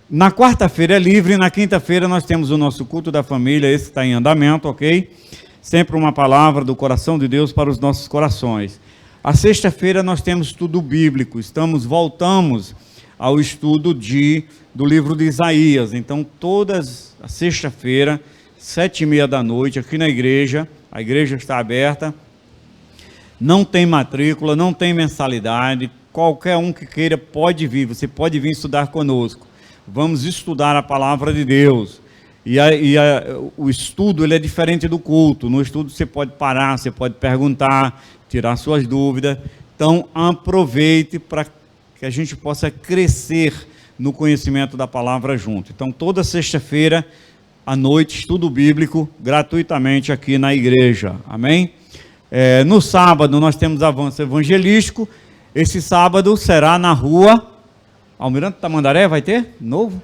Na quarta-feira é livre, na quinta-feira nós temos o nosso culto da família, esse está em andamento, ok? Sempre uma palavra do coração de Deus para os nossos corações. A sexta-feira nós temos estudo bíblico, voltamos ao estudo do livro de Isaías. Então, todas a sexta-feira, 7h30 da noite, aqui na igreja, a igreja está aberta, não tem matrícula, não tem mensalidade, qualquer um que queira pode vir, você pode vir estudar conosco. Vamos estudar a palavra de Deus. O estudo ele é diferente do culto. No estudo você pode parar, você pode perguntar, tirar suas dúvidas. Então, aproveite para que a gente possa crescer no conhecimento da palavra junto. Então, toda sexta-feira, à noite, estudo bíblico, gratuitamente aqui na igreja. Amém? No sábado, nós temos avanço evangelístico. Esse sábado será na rua Almirante Tamandaré, vai ter? Novo?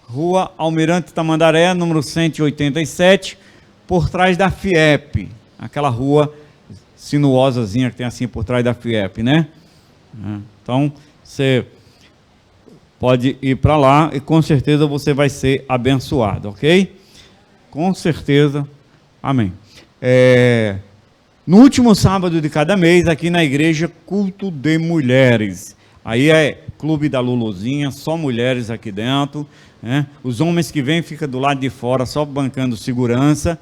Rua Almirante Tamandaré, número 187, por trás da FIEP. Aquela rua sinuosazinha que tem assim por trás da FIEP, né? Então, você pode ir para lá e com certeza você vai ser abençoado, ok? Com certeza, amém. No último sábado de cada mês, aqui na igreja, culto de mulheres. Aí é clube da Luluzinha, só mulheres aqui dentro, né? Os homens que vêm ficam do lado de fora, só bancando segurança,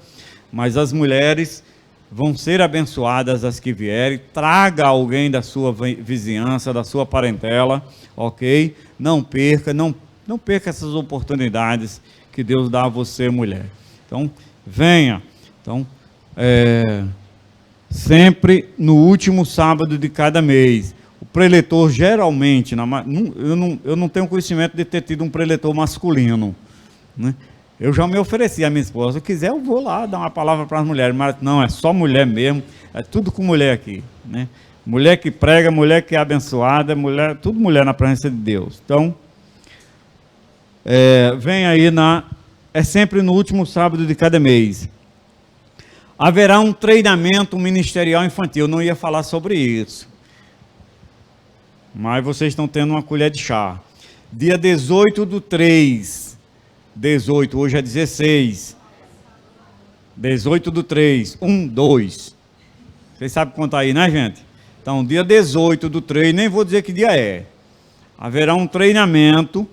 mas as mulheres vão ser abençoadas, as que vierem. Traga alguém da sua vizinhança, da sua parentela, ok? Não perca essas oportunidades que Deus dá a você, mulher. Então, venha. Então, sempre no último sábado de cada mês. O preletor, geralmente, eu não tenho conhecimento de ter tido um preletor masculino, né? Eu já me ofereci à minha esposa, se quiser eu vou lá dar uma palavra para as mulheres, mas não, é só mulher mesmo, é tudo com mulher aqui, né? Mulher que prega, mulher que é abençoada, mulher, tudo mulher na presença de Deus. Então, vem aí é sempre no último sábado de cada mês. Haverá um treinamento ministerial infantil, eu não ia falar sobre isso, mas vocês estão tendo uma colher de chá. Dia 18/3, 18, hoje é 16. 18/3, 1, 2. Vocês sabem contar aí, né, gente? Então, dia 18/3, nem vou dizer que dia é. Haverá um treinamento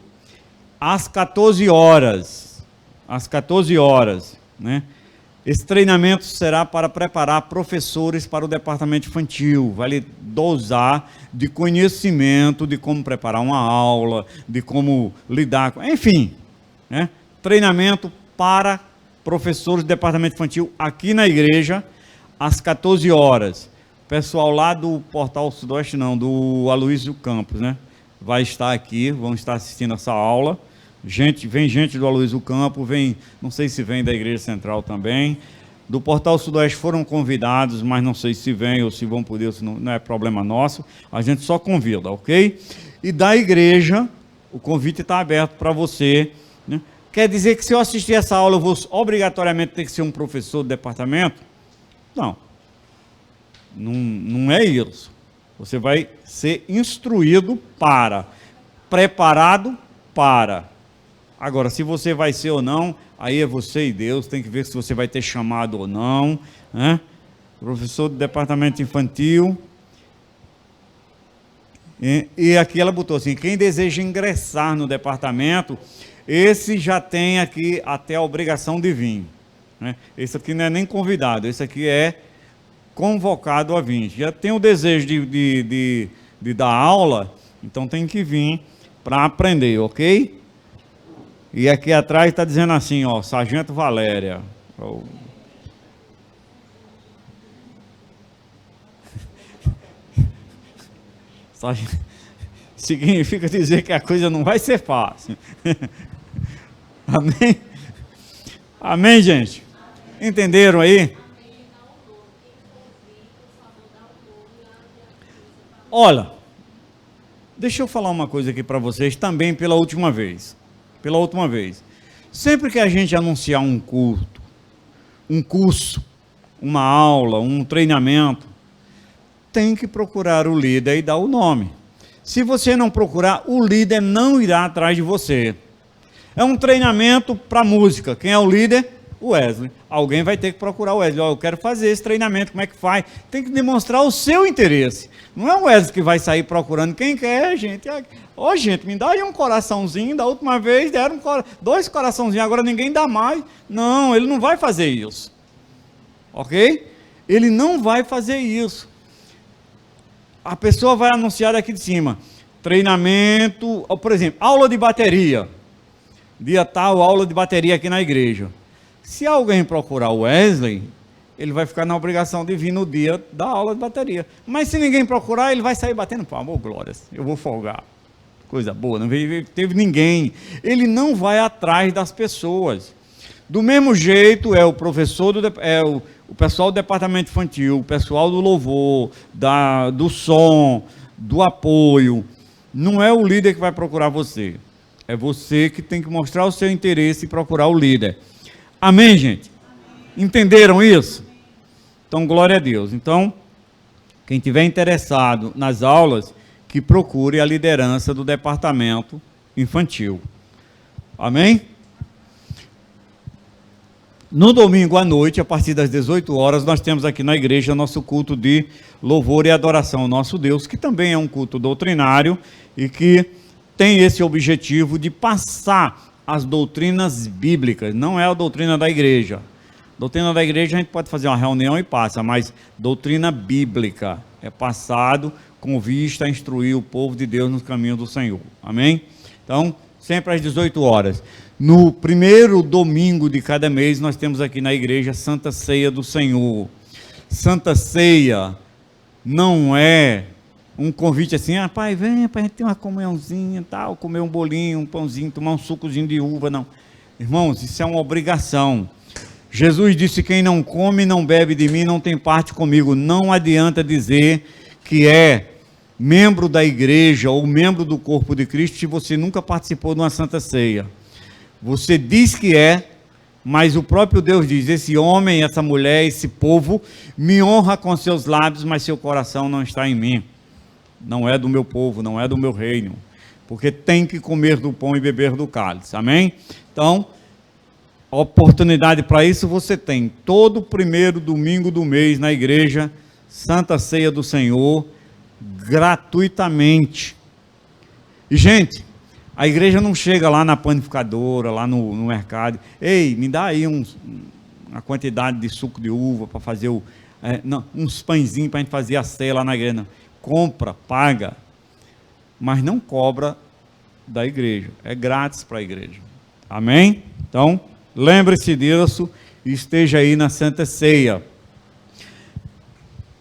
às 14 horas. Às 14 horas, né? Esse treinamento será para preparar professores para o departamento infantil. Vai lhe dosar de conhecimento de como preparar uma aula, de como lidar com... Enfim, né? Treinamento para professores do departamento infantil aqui na igreja, às 14 horas. Pessoal lá do Portal Sudoeste, não, do Aloysio Campos, né? Vai estar aqui, vão estar assistindo essa aula. Vem gente do Aloysio Campos, não sei se vem da Igreja Central também. Do Portal Sudoeste foram convidados, mas não sei se vem ou se vão poder, ou se não é problema nosso. A gente só convida, ok? E da igreja, o convite está aberto para você, né? Quer dizer que se eu assistir essa aula, eu vou obrigatoriamente ter que ser um professor do departamento? Não. Não é isso. Você vai ser instruído preparado para. Agora, se você vai ser ou não, aí é você e Deus, tem que ver se você vai ter chamado ou não, né? Professor do departamento infantil. E aqui ela botou assim, quem deseja ingressar no departamento, esse já tem aqui até a obrigação de vir, né? Esse aqui não é nem convidado, esse aqui é convocado a vir. Já tem o desejo de dar aula, então tem que vir para aprender, ok? E aqui atrás está dizendo assim, ó, Sargento Valéria. Significa dizer que a coisa não vai ser fácil. Amém? Amém, gente? Entenderam aí? Olha, deixa eu falar uma coisa aqui para vocês também pela última vez. Sempre que a gente anunciar um culto, um curso, uma aula, um treinamento, tem que procurar o líder e dar o nome. Se você não procurar, o líder não irá atrás de você. É um treinamento para música. Quem é o líder? O Wesley. Alguém vai ter que procurar o Wesley. Eu quero fazer esse treinamento, como é que faz? Tem que demonstrar o seu interesse. Não é o Wesley que vai sair procurando quem quer, gente. Gente, me dá aí um coraçãozinho. Da última vez deram 2 coraçãozinhos, agora ninguém dá mais. Não, ele não vai fazer isso. Ok? Ele não vai fazer isso. A pessoa vai anunciar daqui de cima. Treinamento, por exemplo, aula de bateria. Dia tal, aula de bateria aqui na igreja. Se alguém procurar o Wesley, ele vai ficar na obrigação de vir no dia da aula de bateria. Mas se ninguém procurar, ele vai sair batendo palma. Ô, glórias, eu vou folgar. Coisa boa, não teve ninguém. Ele não vai atrás das pessoas. Do mesmo jeito, é o professor, o pessoal do departamento infantil, o pessoal do louvor, do som, do apoio. Não é o líder que vai procurar você. É você que tem que mostrar o seu interesse e procurar o líder. Amém, gente? Entenderam isso? Então, glória a Deus. Então, Quem tiver interessado nas aulas, que procure a liderança do departamento infantil. Amém? No domingo à noite, a partir das 18 horas, nós temos aqui na igreja nosso culto de louvor e adoração ao nosso Deus, que também é um culto doutrinário e que tem esse objetivo de passar as doutrinas bíblicas. Não é a doutrina da igreja. Doutrina da igreja a gente pode fazer uma reunião e passa, mas doutrina bíblica é passado com vista a instruir o povo de Deus nos caminhos do Senhor. Amém? Então, sempre às 18 horas. No primeiro domingo de cada mês, nós temos aqui na igreja Santa Ceia do Senhor. Santa Ceia não é um convite assim, pai, vem para a gente ter uma comunhãozinha, tal, comer um bolinho, um pãozinho, tomar um sucozinho de uva, não. Irmãos, isso é uma obrigação. Jesus disse, quem não come, não bebe de mim, não tem parte comigo. Não adianta dizer que é membro da igreja ou membro do corpo de Cristo se você nunca participou de uma Santa Ceia. Você diz que é, mas o próprio Deus diz, esse homem, essa mulher, esse povo, me honra com seus lábios, mas seu coração não está em mim. Não é do meu povo, não é do meu reino. Porque tem que comer do pão e beber do cálice. Amém? Então, a oportunidade para isso você tem. Todo primeiro domingo do mês na igreja, Santa Ceia do Senhor, gratuitamente. E, gente, a igreja não chega lá na panificadora, lá no mercado. Ei, me dá aí uma quantidade de suco de uva para fazer uns pãezinhos para a gente fazer a ceia lá na igreja. Não. Compra, paga, mas não cobra da igreja. É grátis para a igreja. Amém? Então, lembre-se disso e esteja aí na Santa Ceia.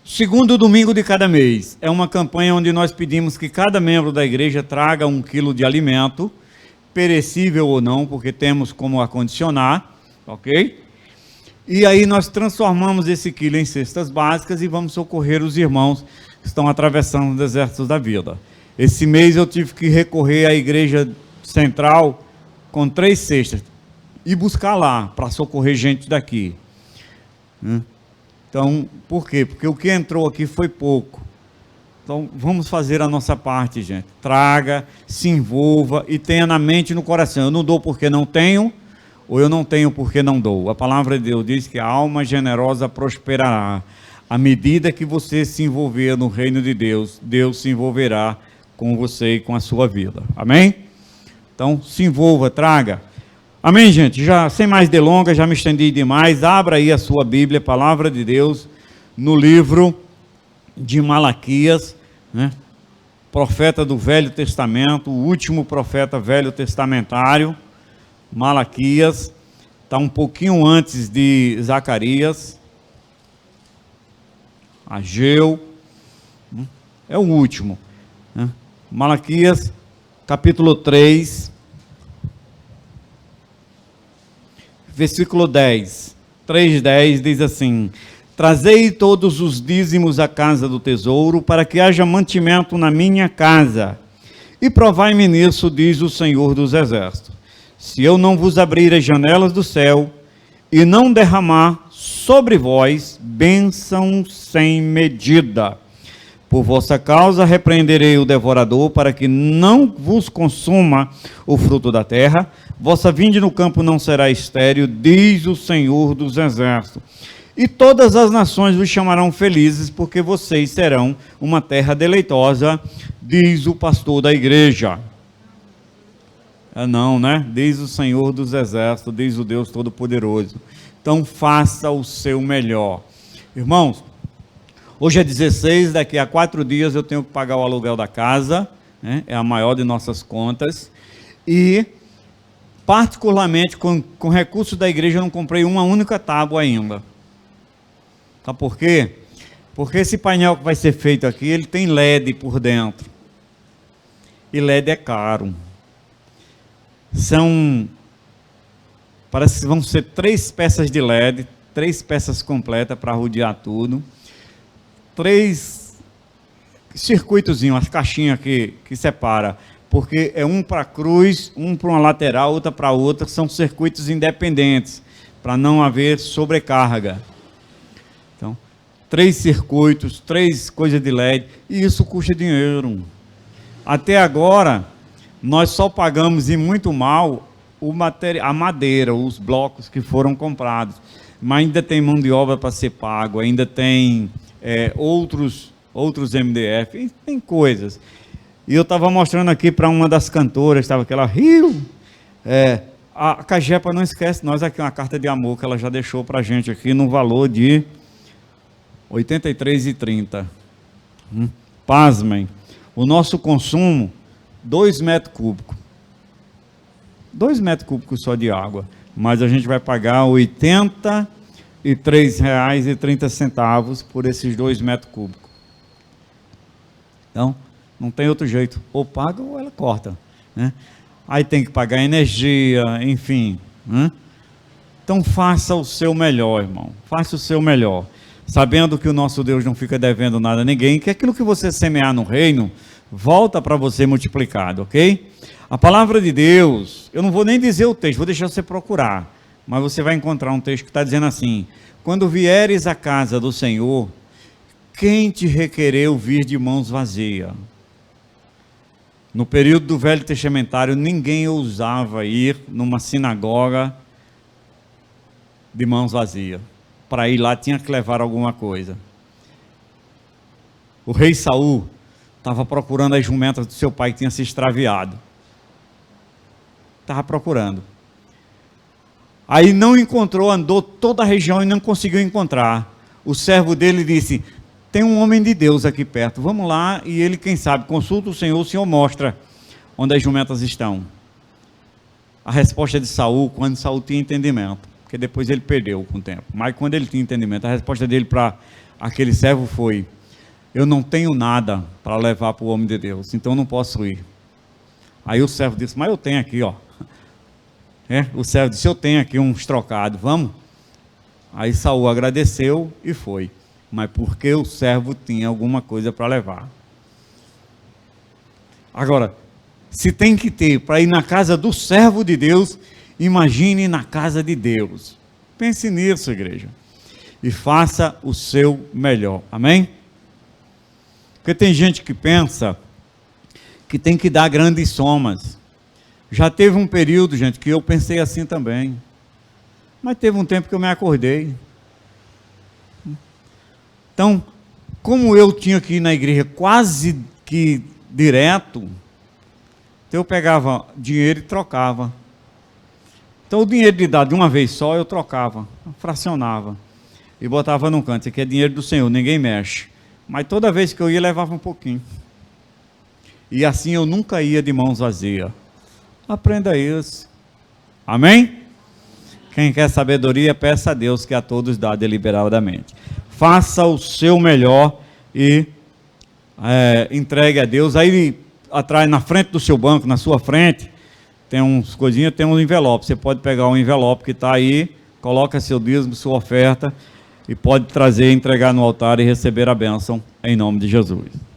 Segundo domingo de cada mês, é uma campanha onde nós pedimos que cada membro da igreja traga 1 quilo de alimento, perecível ou não, porque temos como acondicionar, ok? E aí nós transformamos esse quilo em cestas básicas e vamos socorrer os irmãos que estão atravessando os desertos da vida. Esse mês eu tive que recorrer à igreja central com 3 cestas e buscar lá, para socorrer gente daqui. Então, por quê? Porque o que entrou aqui foi pouco. Então, vamos fazer a nossa parte, gente. Traga, se envolva e tenha na mente e no coração. Eu não dou porque não tenho, ou eu não tenho porque não dou. A palavra de Deus diz que a alma generosa prosperará. À medida que você se envolver no reino de Deus, Deus se envolverá com você e com a sua vida. Amém? Então, se envolva, traga. Amém, gente? Já sem mais delongas, já me estendi demais. Abra aí a sua Bíblia, palavra de Deus, no livro de Malaquias, né? Profeta do Velho Testamento, o último profeta velho testamentário. Malaquias, está um pouquinho antes de Zacarias. Ageu, é o último. Né? Malaquias, capítulo 3. Versículo 10, 3:10 diz assim: trazei todos os dízimos à casa do tesouro, para que haja mantimento na minha casa, e provai-me nisso, diz o Senhor dos Exércitos, se eu não vos abrir as janelas do céu, e não derramar sobre vós bênção sem medida. Por vossa causa repreenderei o devorador, para que não vos consuma o fruto da terra. Vossa vinde no campo não será estéril, diz o Senhor dos Exércitos. E todas as nações vos chamarão felizes, porque vocês serão uma terra deleitosa, diz o pastor da igreja. Não, né? Diz o Senhor dos Exércitos, diz o Deus Todo-Poderoso. Então faça o seu melhor. Irmãos, hoje é 16, daqui a 4 dias eu tenho que pagar o aluguel da casa, né? É a maior de nossas contas. E, particularmente, com recursos da igreja, eu não comprei uma única tábua ainda. Sabe por quê? Porque esse painel que vai ser feito aqui, ele tem LED por dentro. E LED é caro. Parece que vão ser 3 peças de LED, 3 peças completas para rodear tudo. 3 circuitozinhos, as caixinhas que separa, porque é um para a cruz, um para uma lateral, outra para outra, são circuitos independentes, para não haver sobrecarga. Então, 3 circuitos, 3 coisas de LED, e isso custa dinheiro. Até agora, nós só pagamos, e muito mal, a madeira, os blocos que foram comprados. Mas ainda tem mão de obra para ser pago, ainda tem outros MDF, tem coisas. E eu estava mostrando aqui para uma das cantoras, estava aquela Rio. A Cagepa não esquece nós aqui uma carta de amor que ela já deixou para a gente aqui no valor de R$ 83,30. Pasmem, o nosso consumo, 2 metros cúbicos. 2 metros cúbicos só de água. Mas a gente vai pagar R$ 83,30 por esses 2 metros cúbicos. Então, não tem outro jeito. Ou paga ou ela corta, né? Aí tem que pagar energia, enfim, né? Então faça o seu melhor, irmão. Faça o seu melhor. Sabendo que o nosso Deus não fica devendo nada a ninguém, que aquilo que você semear no reino, volta para você multiplicado, ok? A palavra de Deus, eu não vou nem dizer o texto, vou deixar você procurar. Mas você vai encontrar um texto que está dizendo assim: quando vieres à casa do Senhor, quem te requereu vir de mãos vazias? No período do Velho Testamentário, ninguém ousava ir numa sinagoga de mãos vazias. Para ir lá tinha que levar alguma coisa. O rei Saul estava procurando as jumentas do seu pai que tinha se extraviado. Estava procurando. Aí não encontrou, andou toda a região e não conseguiu encontrar. O servo dele disse: tem um homem de Deus aqui perto, vamos lá, e ele, quem sabe, consulta o Senhor mostra onde as jumentas estão. A resposta de Saul, quando Saul tinha entendimento, porque depois ele perdeu com o tempo, mas quando ele tinha entendimento, a resposta dele para aquele servo foi: eu não tenho nada para levar para o homem de Deus, então não posso ir. Aí o servo disse: mas eu tenho aqui, ó. O servo disse: eu tenho aqui uns trocados, vamos? Aí Saul agradeceu e foi. Mas porque o servo tinha alguma coisa para levar. Agora, se tem que ter para ir na casa do servo de Deus, imagine na casa de Deus. Pense nisso, igreja. E faça o seu melhor. Amém? Porque tem gente que pensa que tem que dar grandes somas. Já teve um período, gente, que eu pensei assim também. Mas teve um tempo que eu me acordei. Então, como eu tinha que ir na igreja quase que direto, eu pegava dinheiro e trocava. Então, o dinheiro de dar de uma vez só, eu trocava, fracionava. E botava num canto. Isso aqui é dinheiro do Senhor, ninguém mexe. Mas toda vez que eu ia, levava um pouquinho. E assim eu nunca ia de mãos vazias. Aprenda isso. Amém? Quem quer sabedoria, peça a Deus, que a todos dá deliberadamente. Faça o seu melhor e entregue a Deus. Aí atrás, na frente do seu banco, na sua frente, tem uns coisinhas, tem um envelope. Você pode pegar um envelope que está aí, coloca seu dízimo, sua oferta, e pode trazer, entregar no altar e receber a bênção em nome de Jesus.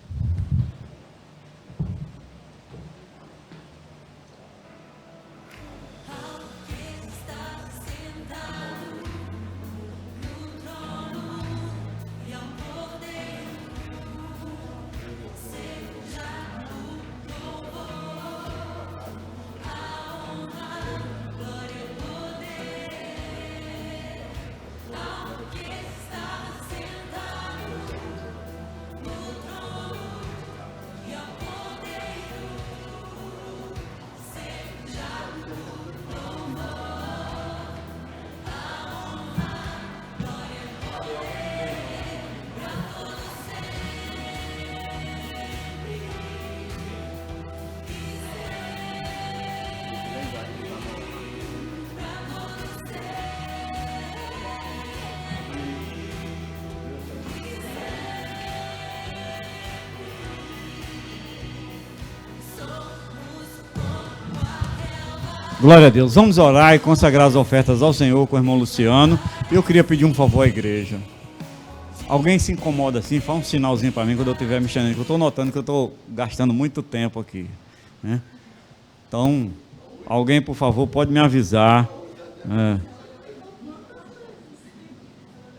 Glória a Deus. Vamos orar e consagrar as ofertas ao Senhor com o irmão Luciano. Eu queria pedir um favor à igreja. Alguém se incomoda assim, faz um sinalzinho para mim quando eu estiver mexendo, que eu estou notando que eu estou gastando muito tempo aqui, né? Então, alguém, por favor, pode me avisar.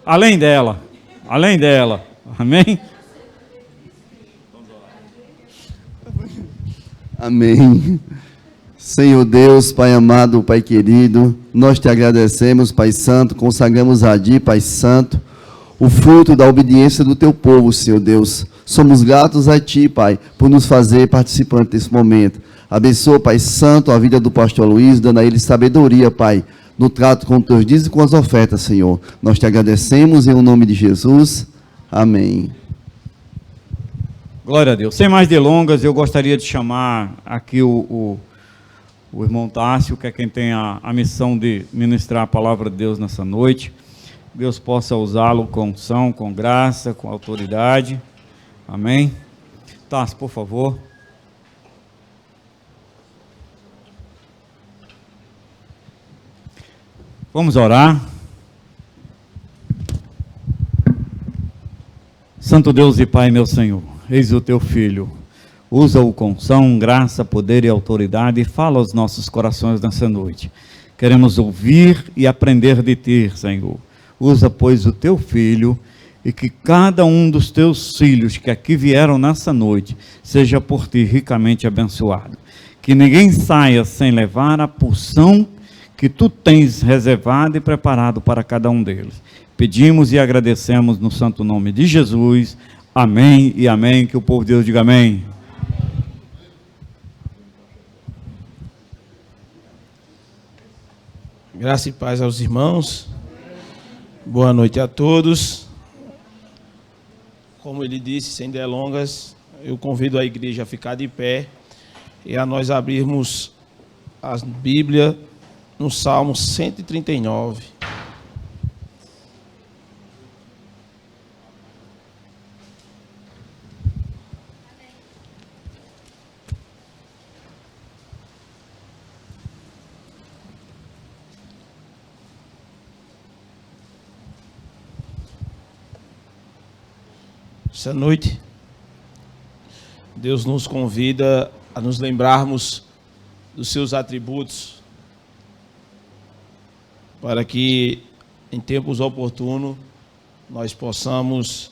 Além dela, além dela. Amém? Amém. Senhor Deus, Pai amado, Pai querido, nós te agradecemos, Pai Santo, consagramos a Ti, Pai Santo, o fruto da obediência do Teu povo, Senhor Deus. Somos gratos a Ti, Pai, por nos fazer participante desse momento. Abençoa, Pai Santo, a vida do pastor Luiz, dando a ele sabedoria, Pai, no trato com os Teus dízimos e com as ofertas, Senhor. Nós te agradecemos em nome de Jesus. Amém. Glória a Deus. Sem mais delongas, eu gostaria de chamar aqui o irmão Tássio, que é quem tem a missão de ministrar a palavra de Deus nessa noite. Deus possa usá-lo com unção, com graça, com autoridade. Amém. Tássio, por favor. Vamos orar. Santo Deus e Pai, meu Senhor, eis o Teu Filho. Usa-o com unção, graça, poder e autoridade e fala aos nossos corações nessa noite. Queremos ouvir e aprender de Ti, Senhor. Usa, pois, o Teu Filho e que cada um dos Teus filhos que aqui vieram nessa noite seja por Ti ricamente abençoado. Que ninguém saia sem levar a porção que Tu tens reservado e preparado para cada um deles. Pedimos e agradecemos no santo nome de Jesus. Amém e amém. Que o povo de Deus diga amém. Graça e paz aos irmãos. Boa noite a todos. Como ele disse, sem delongas, eu convido a igreja a ficar de pé e a nós abrirmos a Bíblia no Salmo 139. Essa noite, Deus nos convida a nos lembrarmos dos seus atributos, para que em tempos oportunos nós possamos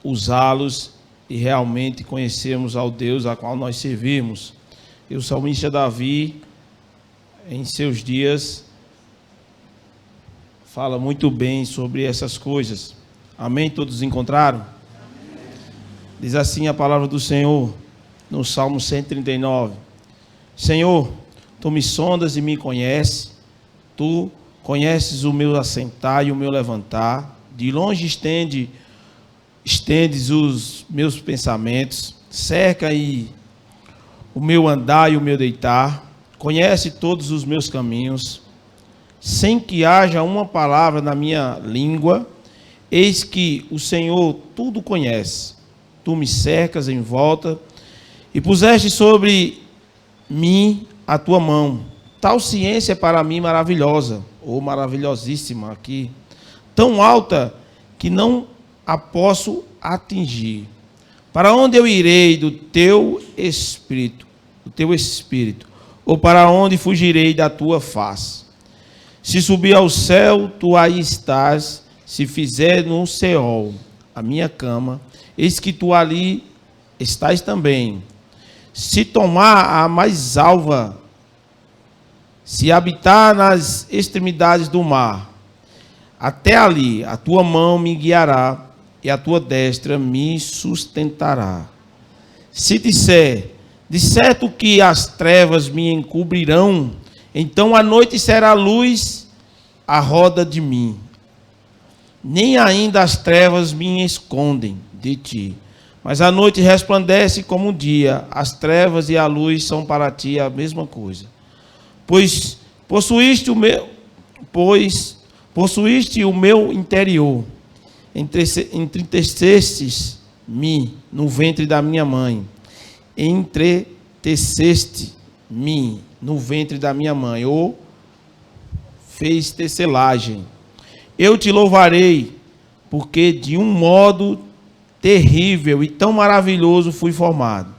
usá-los e realmente conhecermos ao Deus a qual nós servimos. E o salmista Davi, em seus dias, fala muito bem sobre essas coisas. Amém? Todos encontraram? Diz assim a palavra do Senhor, no Salmo 139. Senhor, Tu me sondas e me conheces, Tu conheces o meu assentar e o meu levantar, de longe estendes os meus pensamentos, cerca aí o meu andar e o meu deitar, conhece todos os meus caminhos, sem que haja uma palavra na minha língua, eis que o Senhor tudo conhece. Tu me cercas em volta e puseste sobre mim a tua mão. Tal ciência é para mim maravilhosa, ou maravilhosíssima aqui, tão alta que não a posso atingir. Para onde eu irei do teu espírito, ou para onde fugirei da tua face? Se subir ao céu, tu aí estás, se fizer no Seol a minha cama, eis que tu ali estás também. Se tomar a mais alva, se habitar nas extremidades do mar, até ali a tua mão me guiará e a tua destra me sustentará. Se disser, de certo que as trevas me encobrirão, então a noite será luz à roda de mim. Nem ainda as trevas me escondem de ti, mas a noite resplandece como o dia, as trevas e a luz são para ti a mesma coisa. Pois possuíste o meu interior, entretecestes-me no ventre da minha mãe, entreteceste-me no ventre da minha mãe, ou fez tecelagem. Eu te louvarei, porque de um modo terrível e tão maravilhoso fui formado.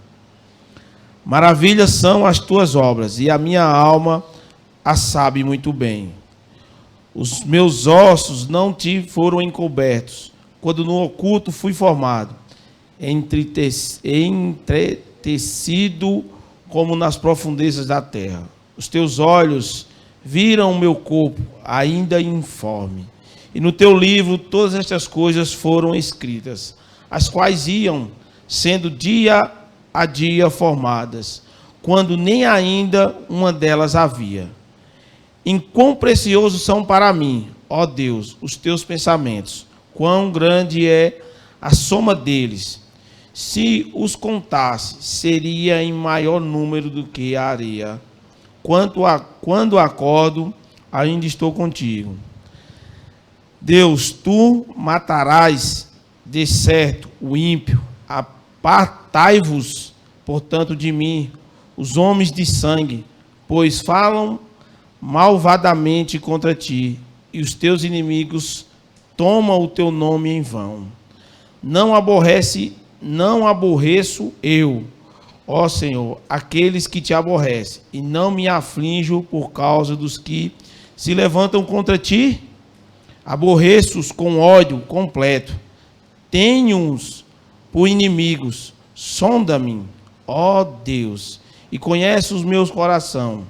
Maravilhas são as tuas obras, e a minha alma a sabe muito bem. Os meus ossos não te foram encobertos, quando no oculto fui formado, entretecido como nas profundezas da terra. Os teus olhos viram o meu corpo ainda informe, e no teu livro todas estas coisas foram escritas, as quais iam sendo dia a dia formadas, quando nem ainda uma delas havia. Em quão preciosos são para mim, ó Deus, os teus pensamentos, quão grande é a soma deles. Se os contasse, seria em maior número do que a areia. Quando acordo, ainda estou contigo. Deus, tu matarás de certo o ímpio, apartai-vos, portanto, de mim, os homens de sangue, pois falam malvadamente contra ti, e os teus inimigos tomam o teu nome em vão. Não aborreço eu, ó Senhor, aqueles que te aborrecem, e não me aflijo por causa dos que se levantam contra ti. Aborreço-os com ódio completo. Tenho-os por inimigos. Sonda-me, ó Deus, e conhece os meus corações.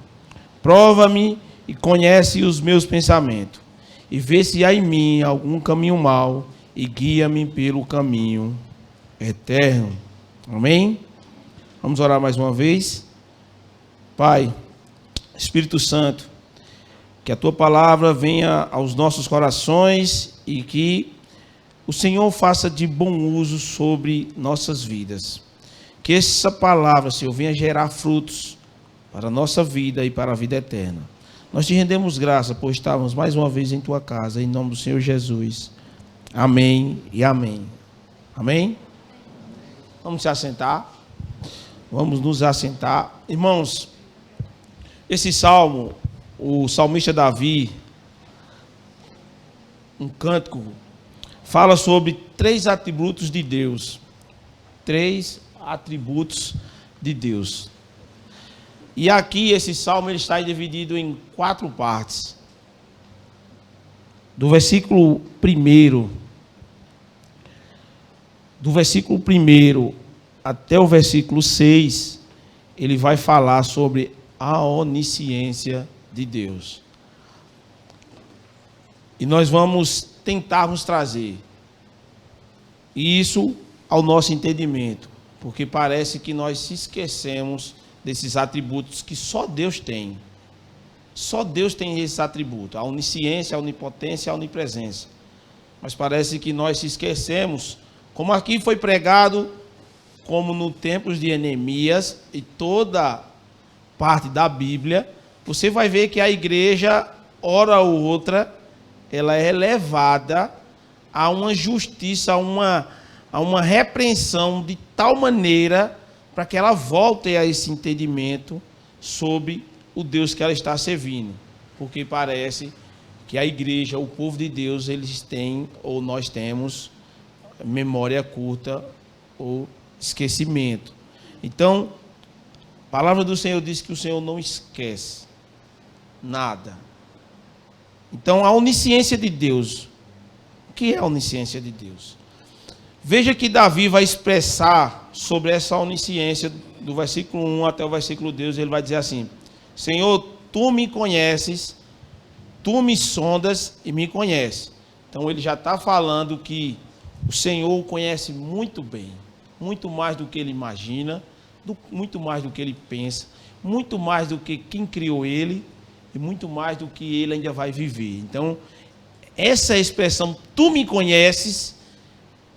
Prova-me e conhece os meus pensamentos. E vê se há em mim algum caminho mau, e guia-me pelo caminho eterno. Amém? Vamos orar mais uma vez. Pai, Espírito Santo, que a tua palavra venha aos nossos corações e que o Senhor faça de bom uso sobre nossas vidas. Que essa palavra, Senhor, venha gerar frutos para a nossa vida e para a vida eterna. Nós te rendemos graça por estarmos mais uma vez em tua casa, em nome do Senhor Jesus. Amém e amém. Amém? Vamos se assentar. Vamos nos assentar. Irmãos, esse salmo, o salmista Davi, um cântico, fala sobre 3 atributos de Deus. 3 atributos de Deus. E aqui esse salmo ele está dividido em 4 partes. Do versículo 1 até o versículo 6, ele vai falar sobre a onisciência de Deus. E nós vamos tentarmos trazer isso ao nosso entendimento, porque parece que nós se esquecemos desses atributos que só Deus tem. Só Deus tem esses atributos, a onisciência, a onipotência, a onipresença. Mas parece que nós se esquecemos, como aqui foi pregado, como no tempos de Neemias e toda parte da Bíblia, você vai ver que a igreja, hora ou outra, ela é levada a uma justiça, a uma repreensão de tal maneira para que ela volte a esse entendimento sobre o Deus que ela está servindo. Porque parece que a igreja, o povo de Deus, eles têm, ou nós temos, memória curta ou esquecimento. Então, a palavra do Senhor diz que o Senhor não esquece nada. Então, a onisciência de Deus. O que é a onisciência de Deus? Veja que Davi vai expressar sobre essa onisciência, do versículo 1 até o versículo 2, ele vai dizer assim: Senhor, tu me conheces, tu me sondas e me conheces. Então ele já está falando que o Senhor o conhece muito bem, muito mais do que ele imagina, muito mais do que ele pensa, muito mais do que quem criou ele e muito mais do que ele ainda vai viver. Então, essa expressão, tu me conheces,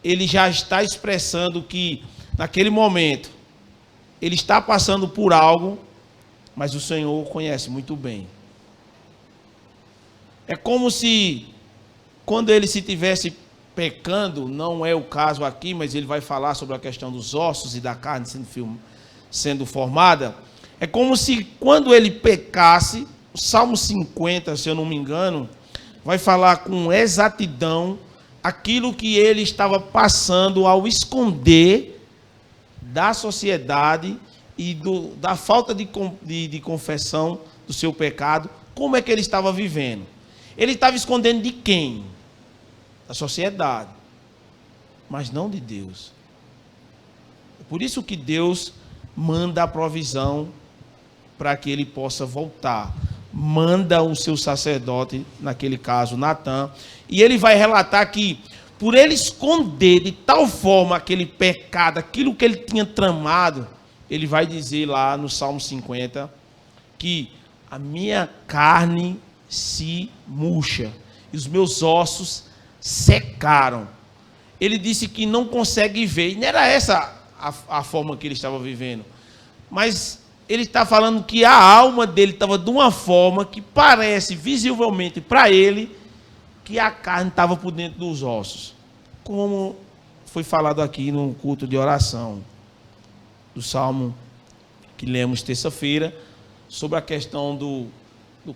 ele já está expressando que, naquele momento, ele está passando por algo, mas o Senhor o conhece muito bem. É como se, quando ele se tivesse pecando, não é o caso aqui, mas ele vai falar sobre a questão dos ossos e da carne sendo formada. É como se, quando ele pecasse, o Salmo 50, se eu não me engano, vai falar com exatidão aquilo que ele estava passando ao esconder da sociedade e da falta de confessão do seu pecado. Como é que ele estava vivendo? Ele estava escondendo de quem? Da sociedade. mas não de Deus. Por isso que Deus manda a provisão para que ele possa voltar. Manda o seu sacerdote, naquele caso, Natã, e ele vai relatar que, por ele esconder de tal forma aquele pecado, aquilo que ele tinha tramado, ele vai dizer lá no Salmo 50, que a minha carne se murcha, e os meus ossos secaram. Ele disse que não consegue ver, e não era essa a forma que ele estava vivendo, mas ele está falando que a alma dele estava de uma forma que parece visivelmente para ele que a carne estava por dentro dos ossos. Como foi falado aqui no culto de oração, do Salmo que lemos terça-feira, sobre a questão do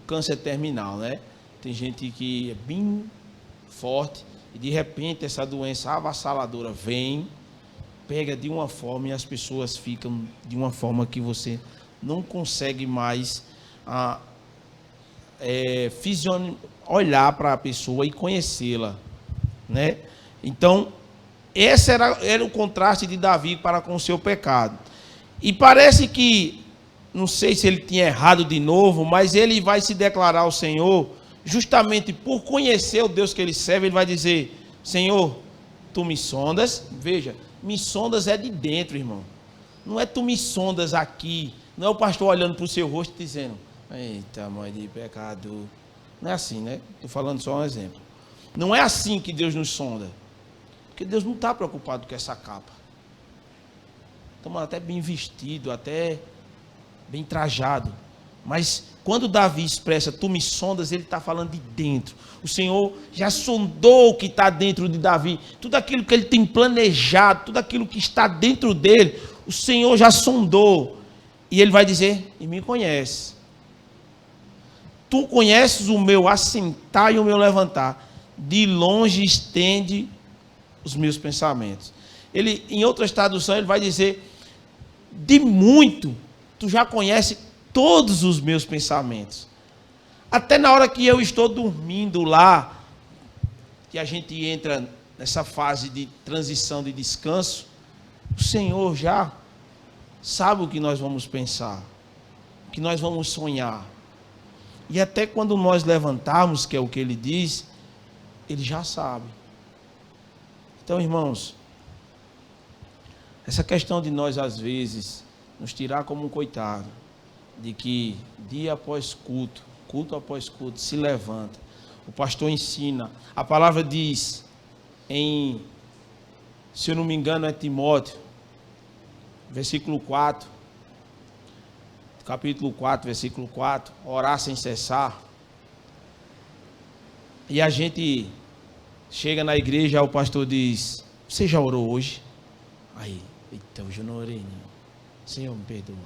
câncer terminal, né? Tem gente que é bem forte e de repente essa doença avassaladora vem, pega de uma forma e as pessoas ficam de uma forma que você não consegue mais olhar para a pessoa e conhecê-la, né? Então, esse era o contraste de Davi para com o seu pecado. E parece que, não sei se ele tinha errado de novo, mas ele vai se declarar ao Senhor, justamente por conhecer o Deus que ele serve, ele vai dizer: Senhor, tu me sondas. Veja, me sondas é de dentro, irmão. Não é tu me sondas aqui. Não é o pastor olhando para o seu rosto dizendo: eita, mãe de pecador. Não é assim, né? Estou falando só um exemplo. Não é assim que Deus nos sonda. Porque Deus não está preocupado com essa capa. Estamos até bem vestido, até bem trajado. Mas quando Davi expressa tu me sondas, ele está falando de dentro. O Senhor já sondou o que está dentro de Davi. Tudo aquilo que ele tem planejado, tudo aquilo que está dentro dele, o Senhor já sondou. E ele vai dizer: e me conhece. Tu conheces o meu assentar e o meu levantar. De longe estende os meus pensamentos. Ele, em outras traduções, ele vai dizer: de muito, tu já conhece todos os meus pensamentos. Até na hora que eu estou dormindo lá, que a gente entra nessa fase de transição, de descanso, o Senhor já sabe o que nós vamos pensar, o que nós vamos sonhar. E até quando nós levantarmos, que é o que ele diz, ele já sabe. Então, irmãos, essa questão de nós, às vezes, nos tirar como um coitado, de que dia após culto, culto após culto, se levanta, o pastor ensina, a palavra diz, se eu não me engano é Timóteo, versículo 4, capítulo 4, versículo 4, orar sem cessar. E a gente chega na igreja, o pastor diz: você já orou hoje? Aí, então hoje eu não orei não. Senhor, me perdoa.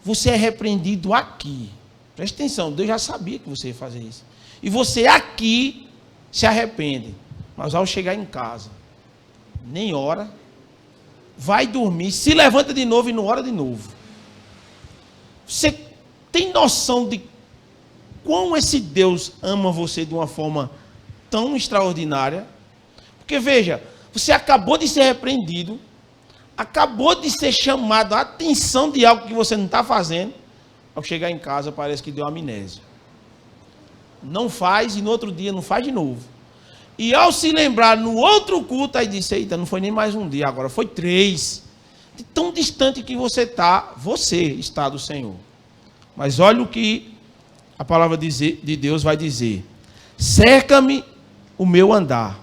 Você é repreendido aqui. Preste atenção, Deus já sabia que você ia fazer isso. E você aqui se arrepende. Mas ao chegar em casa, nem ora, vai dormir, se levanta de novo e não ora de novo. Você tem noção de quão esse Deus ama você de uma forma tão extraordinária? Porque veja, você acabou de ser repreendido, acabou de ser chamado a atenção de algo que você não está fazendo. Ao chegar em casa parece que deu amnésia. Não faz e no outro dia não faz de novo. E ao se lembrar no outro culto, aí disse: eita, não foi nem mais um dia, agora foi 3. De tão distante que você está do Senhor. Mas olha o que a palavra de Deus vai dizer: cerca-me o meu andar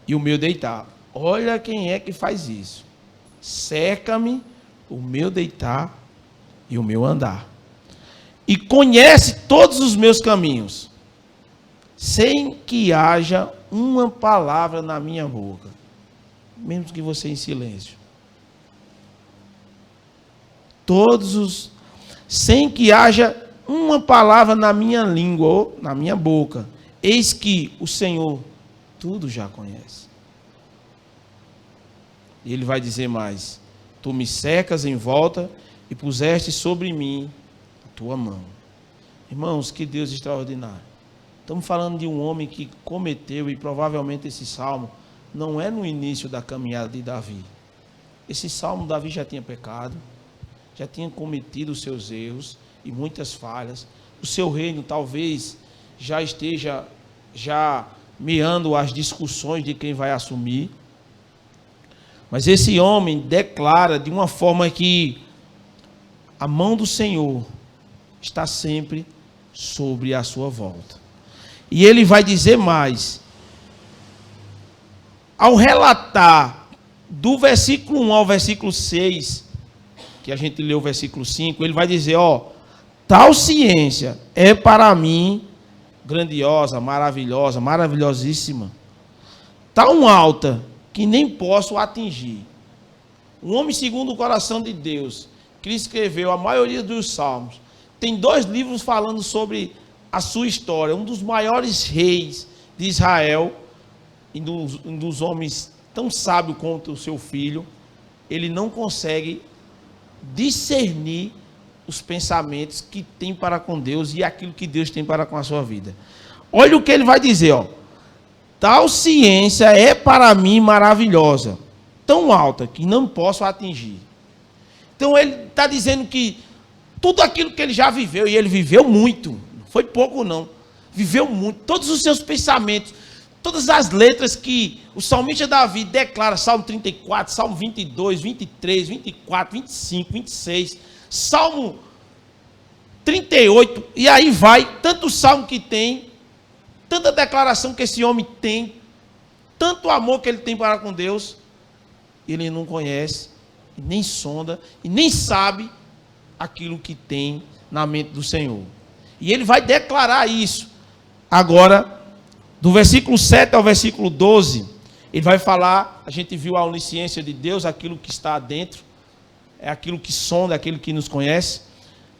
e o meu deitar. Olha quem é que faz isso. Cerca-me o meu deitar e o meu andar. E conhece todos os meus caminhos, sem que haja uma palavra na minha boca, mesmo que você em silêncio. Sem que haja uma palavra na minha língua ou na minha boca, eis que o Senhor tudo já conhece. E ele vai dizer mais: tu me cercas em volta e puseste sobre mim a tua mão. Irmãos, que Deus extraordinário. Estamos falando de um homem que cometeu, e provavelmente esse salmo não é no início da caminhada de Davi. Esse salmo, Davi já tinha pecado, já tinha cometido os seus erros e muitas falhas. O seu reino talvez já esteja meando as discussões de quem vai assumir. Mas esse homem declara de uma forma que a mão do Senhor está sempre sobre a sua volta. E ele vai dizer mais. Ao relatar do versículo 1 ao versículo 6, que a gente leu o versículo 5, ele vai dizer, tal ciência é para mim grandiosa, maravilhosa, maravilhosíssima, tão alta que nem posso atingir. Um homem segundo o coração de Deus, que escreveu a maioria dos salmos, tem 2 livros falando sobre a sua história, um dos maiores reis de Israel, e um dos homens tão sábio quanto o seu filho. Ele não consegue discernir os pensamentos que tem para com Deus e aquilo que Deus tem para com a sua vida. Olha o que ele vai dizer, tal ciência é para mim maravilhosa, tão alta que não posso atingir. Então ele está dizendo que tudo aquilo que ele já viveu, e ele viveu muito, não foi pouco não, viveu muito, todos os seus pensamentos, todas as letras que o salmista Davi declara, Salmo 34, Salmo 22, 23, 24, 25, 26, Salmo 38, e aí vai, tanto salmo que tem, tanta declaração que esse homem tem, tanto amor que ele tem para com Deus, ele não conhece, nem sonda, e nem sabe aquilo que tem na mente do Senhor. E ele vai declarar isso. Agora, do versículo 7 ao versículo 12, ele vai falar, a gente viu a onisciência de Deus, aquilo que está dentro, é aquilo que sonda, aquilo que nos conhece,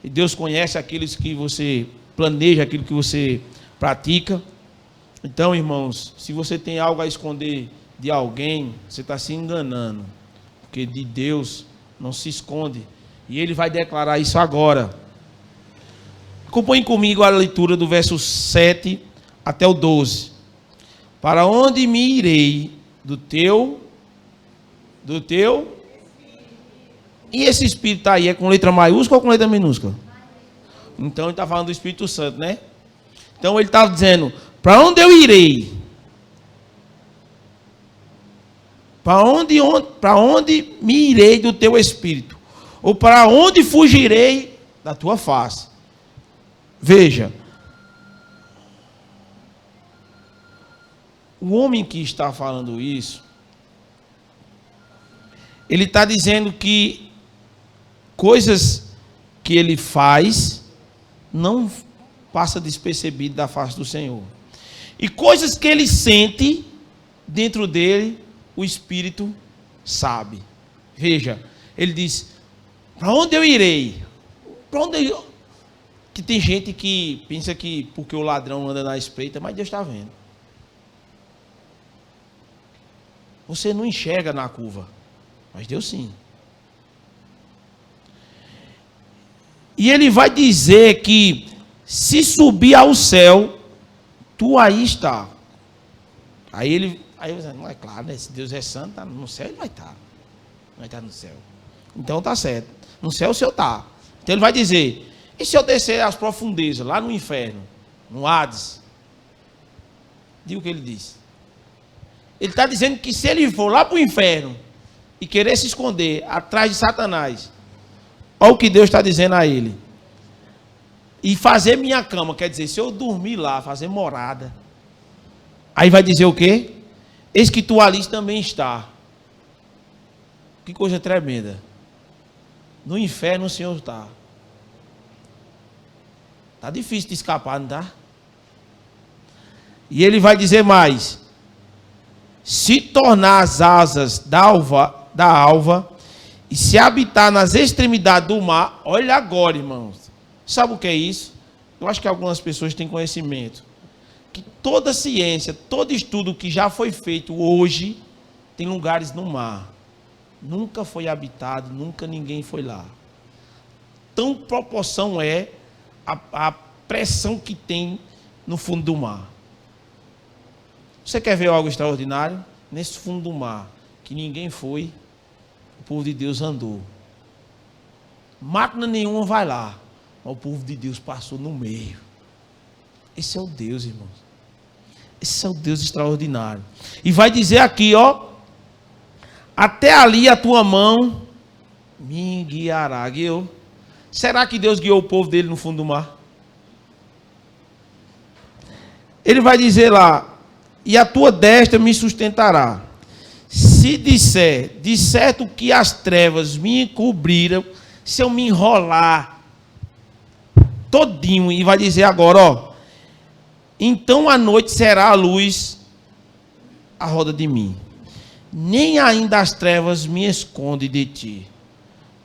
e Deus conhece aqueles que você planeja, aquilo que você pratica. Então, irmãos, se você tem algo a esconder de alguém, você está se enganando, porque de Deus não se esconde, e ele vai declarar isso agora. Acompanhe comigo a leitura do verso 7 até o 12. Para onde me irei do teu? E esse Espírito está aí, é com letra maiúscula ou com letra minúscula? Então ele está falando do Espírito Santo, né? Então ele está dizendo, para onde eu irei? Para onde me irei do teu Espírito? Ou para onde fugirei da tua face? Veja, o homem que está falando isso, ele está dizendo que coisas que ele faz não passa despercebido da face do Senhor. E coisas que ele sente dentro dele, o Espírito sabe. Veja, ele diz, para onde eu irei? Para onde eu... Que tem gente que pensa que porque o ladrão anda na espreita, mas Deus está vendo. Você não enxerga na curva, mas Deus sim. E ele vai dizer que se subir ao céu, tu aí está. Aí não é claro, né? Se Deus é santo, tá no céu ele vai estar. Vai estar no céu. Então está certo. No céu o Senhor está. Então ele vai dizer, e se eu descer às profundezas, lá no inferno, no Hades? Diga o que ele diz. Ele está dizendo que se ele for lá para o inferno e querer se esconder atrás de Satanás, olha o que Deus está dizendo a ele. E fazer minha cama, quer dizer, se eu dormir lá, fazer morada, aí vai dizer o quê? Eis que tu ali também está. Que coisa tremenda. No inferno o Senhor está. Está difícil de escapar, não está? E ele vai dizer mais. Se tornar as asas da alva e se habitar nas extremidades do mar, olha agora, irmãos. Sabe o que é isso? Eu acho que algumas pessoas têm conhecimento. Que toda ciência, todo estudo que já foi feito hoje, tem lugares no mar. Nunca foi habitado, nunca ninguém foi lá. Tão proporção é a pressão que tem no fundo do mar. Você quer ver algo extraordinário? nesse fundo do mar, que ninguém foi, o povo de Deus andou. Máquina nenhuma vai lá, mas o povo de Deus passou no meio. Esse é o Deus, irmãos. Esse é o Deus extraordinário. E vai dizer aqui, ó, até ali a tua mão me guiará. Guiou. Será que Deus guiou o povo dele no fundo do mar? Ele vai dizer lá, e a tua destra me sustentará. Se disser, de certo que as trevas me encobriram, se eu me enrolar todinho, e vai dizer agora, ó, então a noite será a luz à roda de mim. Nem ainda as trevas me escondem de ti,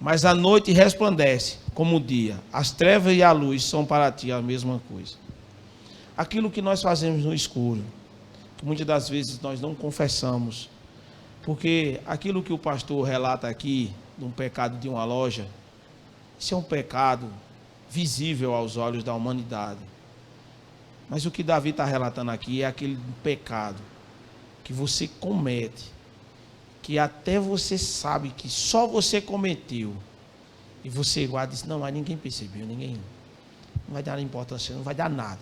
mas a noite resplandece como o dia. As trevas e a luz são para ti a mesma coisa. Aquilo que nós fazemos no escuro, que muitas das vezes nós não confessamos, porque aquilo que o pastor relata aqui, de um pecado de uma loja, isso é um pecado visível aos olhos da humanidade. Mas o que Davi está relatando aqui é aquele pecado que você comete, que até você sabe que só você cometeu, e você guarda e diz, não, mas ninguém percebeu, ninguém, não vai dar importância, não vai dar nada.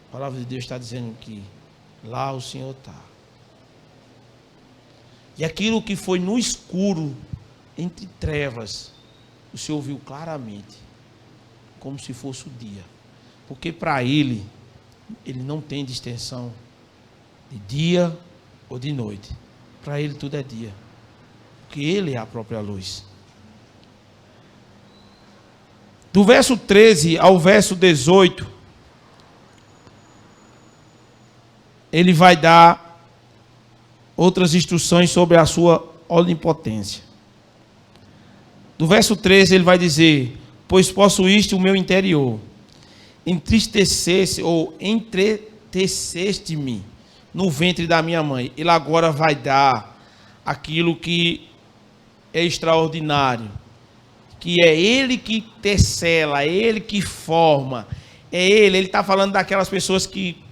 A palavra de Deus está dizendo que lá o Senhor está. E aquilo que foi no escuro, entre trevas, o Senhor viu claramente, como se fosse o dia. Porque para Ele não tem distinção de dia ou de noite. Para Ele tudo é dia. Porque Ele é a própria luz. Do verso 13 ao verso 18, Ele vai dar outras instruções sobre a sua onipotência. Do verso 13 ele vai dizer, pois possuíste o meu interior, entreteceste-me no ventre da minha mãe. Ele agora vai dar aquilo que é extraordinário, que é Ele que tecela, é Ele que forma, é Ele está falando daquelas pessoas que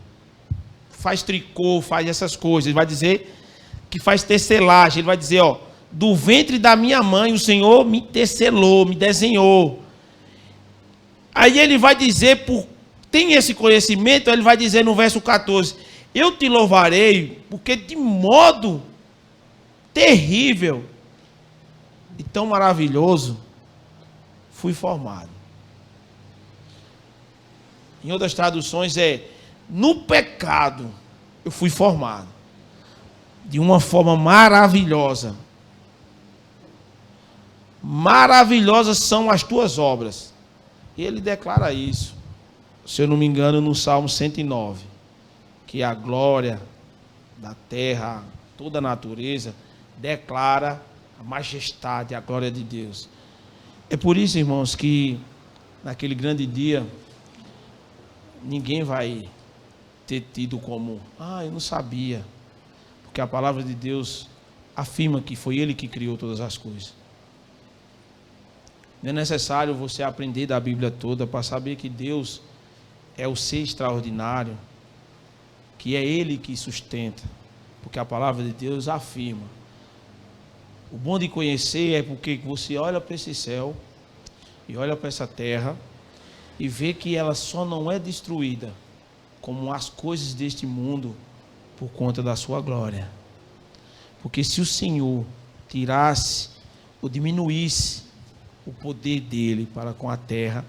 faz tricô, faz essas coisas. Ele vai dizer que faz tecelagem. Ele vai dizer, ó, do ventre da minha mãe o Senhor me tecelou, me desenhou. Aí ele vai dizer, tem esse conhecimento, ele vai dizer no verso 14, eu te louvarei, porque de modo terrível e tão maravilhoso fui formado. Em outras traduções no pecado eu fui formado de uma forma maravilhosa. Maravilhosas são as tuas obras. E ele declara isso, se eu não me engano, no Salmo 109, que a glória da terra, toda a natureza, declara a majestade, a glória de Deus. É por isso, irmãos, que naquele grande dia, ninguém vai ter tido como, eu não sabia, porque a palavra de Deus afirma que foi Ele que criou todas as coisas. Não é necessário você aprender da Bíblia toda para saber que Deus é o ser extraordinário, que é Ele que sustenta, porque a palavra de Deus afirma. O bom de conhecer é porque você olha para esse céu e olha para essa terra e vê que ela só não é destruída como as coisas deste mundo por conta da sua glória. Porque se o Senhor tirasse ou diminuísse o poder dele para com a terra,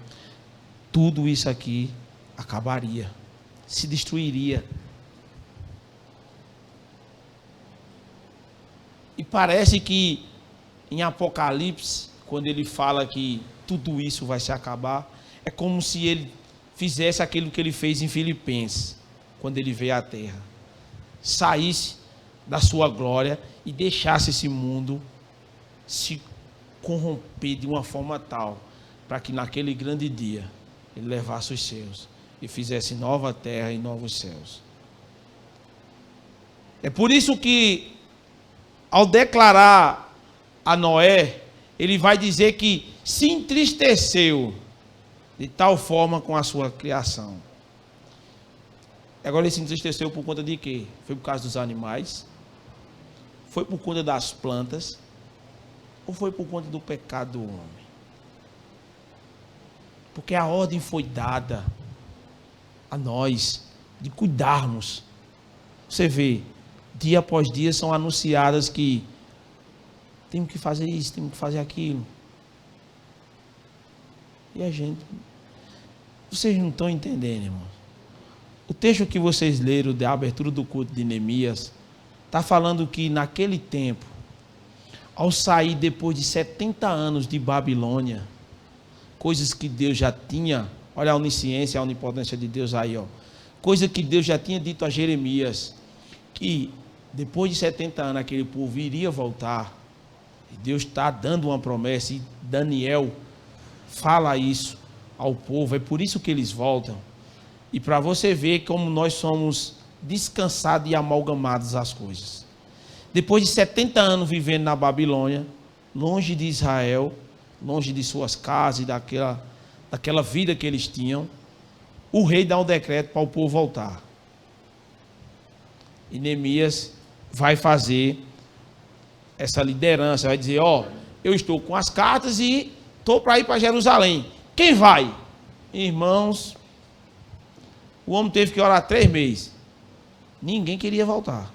tudo isso aqui acabaria, se destruiria. E parece que em Apocalipse, quando ele fala que tudo isso vai se acabar, é como se ele fizesse aquilo que ele fez em Filipenses, quando ele veio à terra. Saísse da sua glória e deixasse esse mundo se corromper de uma forma tal, para que naquele grande dia ele levasse os seus e fizesse nova terra e novos céus. É por isso que, ao declarar a Noé, ele vai dizer que se entristeceu de tal forma com a sua criação. Agora ele se entristeceu por conta de quê? Foi por causa dos animais? Foi por conta das plantas? Ou foi por conta do pecado do homem? Porque a ordem foi dada a nós de cuidarmos. Você vê, dia após dia são anunciadas que temos que fazer isso, temos que fazer aquilo. E a gente... Vocês não estão entendendo, irmãos. O texto que vocês leram da abertura do culto de Neemias está falando que naquele tempo, ao sair depois de 70 anos de Babilônia, coisas que Deus já tinha, olha a onisciência, a onipotência de Deus aí, ó. Coisa que Deus já tinha dito a Jeremias, que depois de 70 anos aquele povo iria voltar. E Deus está dando uma promessa, e Daniel fala isso ao povo, é por isso que eles voltam. E para você ver como nós somos descansados e amalgamados às coisas. Depois de 70 anos vivendo na Babilônia, longe de Israel, longe de suas casas e daquela vida que eles tinham, o rei dá um decreto para o povo voltar. E Neemias vai fazer essa liderança, vai dizer, ó, eu estou com as cartas e estou para ir para Jerusalém. Quem vai? Irmãos, o homem teve que orar 3 meses. Ninguém queria voltar.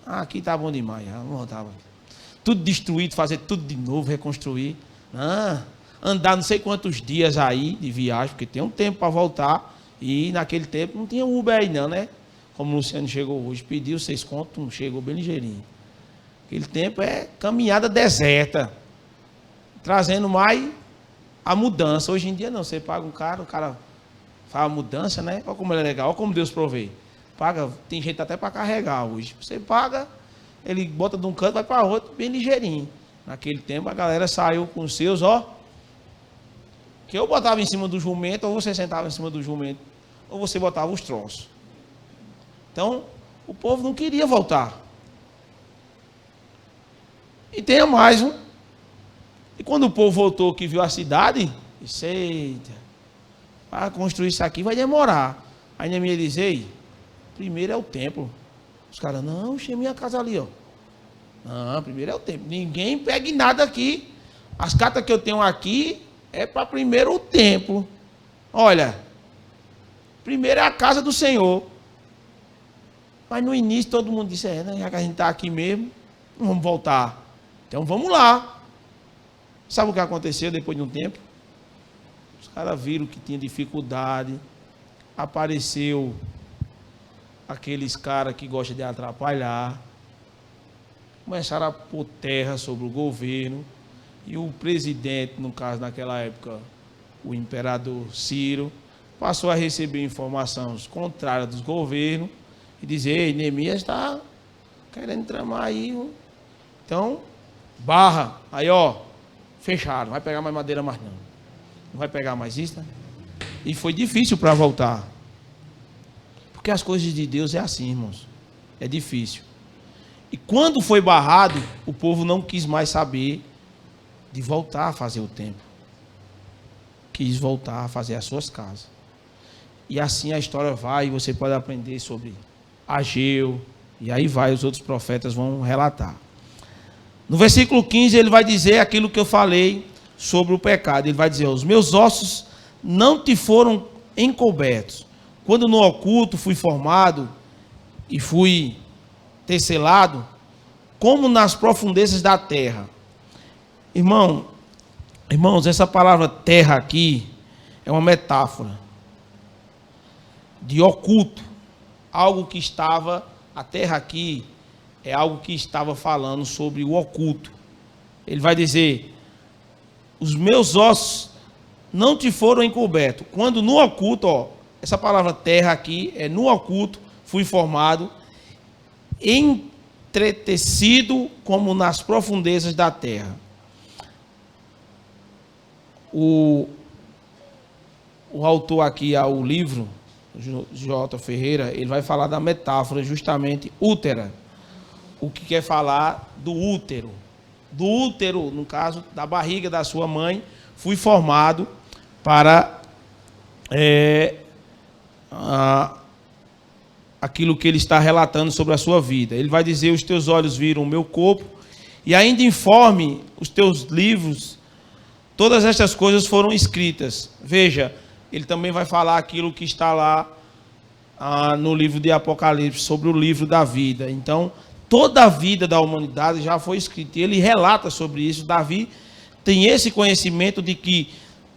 Ah, aqui está bom demais, não voltava. Tudo destruído, fazer tudo de novo, reconstruir. Ah, andar não sei quantos dias aí de viagem, porque tem um tempo para voltar. E naquele tempo não tinha Uber aí não, né? Como o Luciano chegou hoje, pediu 6 contos, não chegou bem ligeirinho. Aquele tempo é caminhada deserta, trazendo mais a mudança. Hoje em dia não, você paga um cara, o cara faz a mudança, né? Olha como ele é legal, olha como Deus provê. Paga, tem jeito até para carregar hoje. Você paga, ele bota de um canto, vai para outro, bem ligeirinho. Naquele tempo a galera saiu com os seus, ó. Que eu botava em cima do jumento, ou você sentava em cima do jumento, ou você botava os troços. Então, o povo não queria voltar. E tem mais, um. E quando o povo voltou, que viu a cidade, disse, eita, para construir isso aqui vai demorar. Aí Neemias diz, ei, primeiro é o templo. Os caras, não, enche minha casa ali, ó. Não, primeiro é o templo. Ninguém pegue nada aqui. As cartas que eu tenho aqui é para primeiro o templo. Olha, primeiro é a casa do Senhor. Mas no início todo mundo disse, né, já que a gente está aqui mesmo, não vamos voltar. Então vamos lá. Sabe o que aconteceu depois de um tempo? Os caras viram que tinha dificuldade. Apareceu aqueles caras que gostam de atrapalhar. Começaram a pôr terra sobre o governo. E o presidente, no caso naquela época, o imperador Ciro, passou a receber informações contrárias dos governos e dizer, ei, Neemias está querendo tramar aí. Então, barra, aí ó, fecharam, não vai pegar mais madeira mais não. Não vai pegar mais isso, né? E foi difícil para voltar. Porque as coisas de Deus é assim, irmãos. É difícil. E quando foi barrado, o povo não quis mais saber de voltar a fazer o templo. Quis voltar a fazer as suas casas. E assim a história vai, e você pode aprender sobre Ageu, e aí vai, os outros profetas vão relatar. No versículo 15 ele vai dizer aquilo que eu falei sobre o pecado. Ele vai dizer, os meus ossos não te foram encobertos. Quando no oculto fui formado e fui tecelado, como nas profundezas da terra. Irmãos, essa palavra terra aqui é uma metáfora de oculto. Algo que estava, a terra aqui é algo que estava falando sobre o oculto. Ele vai dizer, os meus ossos não te foram encobertos. Quando no oculto, ó, essa palavra terra aqui é no oculto, fui formado, entretecido como nas profundezas da terra. O autor aqui ao livro, J. Ferreira, ele vai falar da metáfora justamente útera. O que quer falar do útero. Do útero, no caso, da barriga da sua mãe, fui formado para aquilo que ele está relatando sobre a sua vida. Ele vai dizer: os teus olhos viram o meu corpo, e ainda informe os teus livros, todas estas coisas foram escritas. Veja, ele também vai falar aquilo que está lá no livro de Apocalipse, sobre o livro da vida. Então, toda a vida da humanidade já foi escrita. E ele relata sobre isso. Davi tem esse conhecimento de que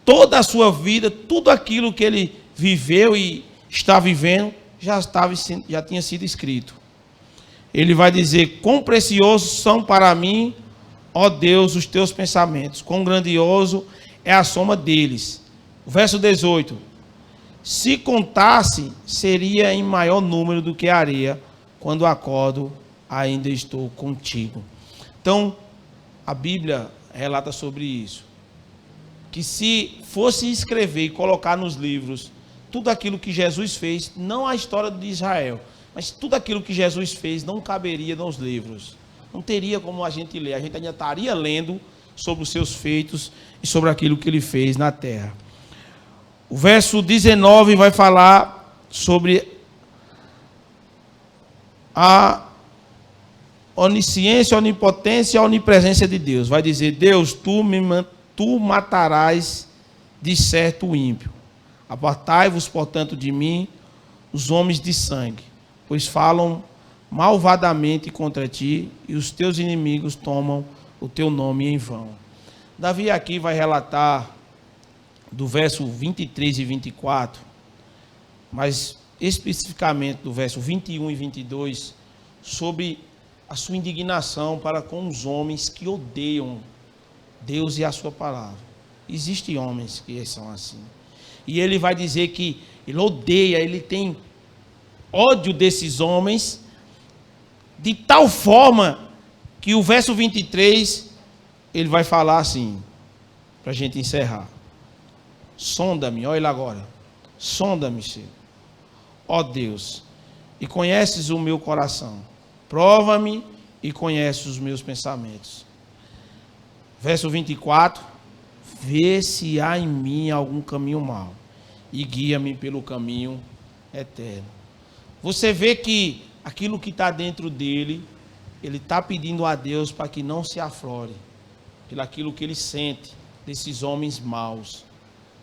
toda a sua vida, tudo aquilo que ele viveu e está vivendo, já tinha sido escrito. Ele vai dizer: quão preciosos são para mim, ó Deus, os teus pensamentos, quão grandioso é a soma deles. O verso 18: se contasse, seria em maior número do que a areia, quando acordo, ainda estou contigo. Então, a Bíblia relata sobre isso, que se fosse escrever e colocar nos livros tudo aquilo que Jesus fez, não a história de Israel, mas tudo aquilo que Jesus fez não caberia nos livros. Não teria como a gente ler, a gente ainda estaria lendo sobre os seus feitos e sobre aquilo que ele fez na terra. O verso 19 vai falar sobre a onisciência, a onipotência e a onipresença de Deus. Vai dizer: Deus, tu matarás de certo o ímpio. Apartai-vos, portanto, de mim, os homens de sangue, pois falam malvadamente contra ti, e os teus inimigos tomam o teu nome em vão. Davi aqui vai relatar do verso 23 e 24, mas especificamente do verso 21 e 22, sobre a sua indignação para com os homens que odeiam Deus e a sua palavra. Existem homens que são assim. E ele vai dizer que ele odeia, ele tem ódio desses homens, de tal forma que o verso 23, ele vai falar assim, para a gente encerrar: sonda-me, olha ele agora, sonda-me, Senhor, ó Deus, e conheces o meu coração, prova-me e conheces os meus pensamentos. Verso 24: vê se há em mim algum caminho mau e guia-me pelo caminho eterno. Você vê que aquilo que está dentro dele, ele está pedindo a Deus para que não se aflore pelo aquilo que ele sente desses homens maus.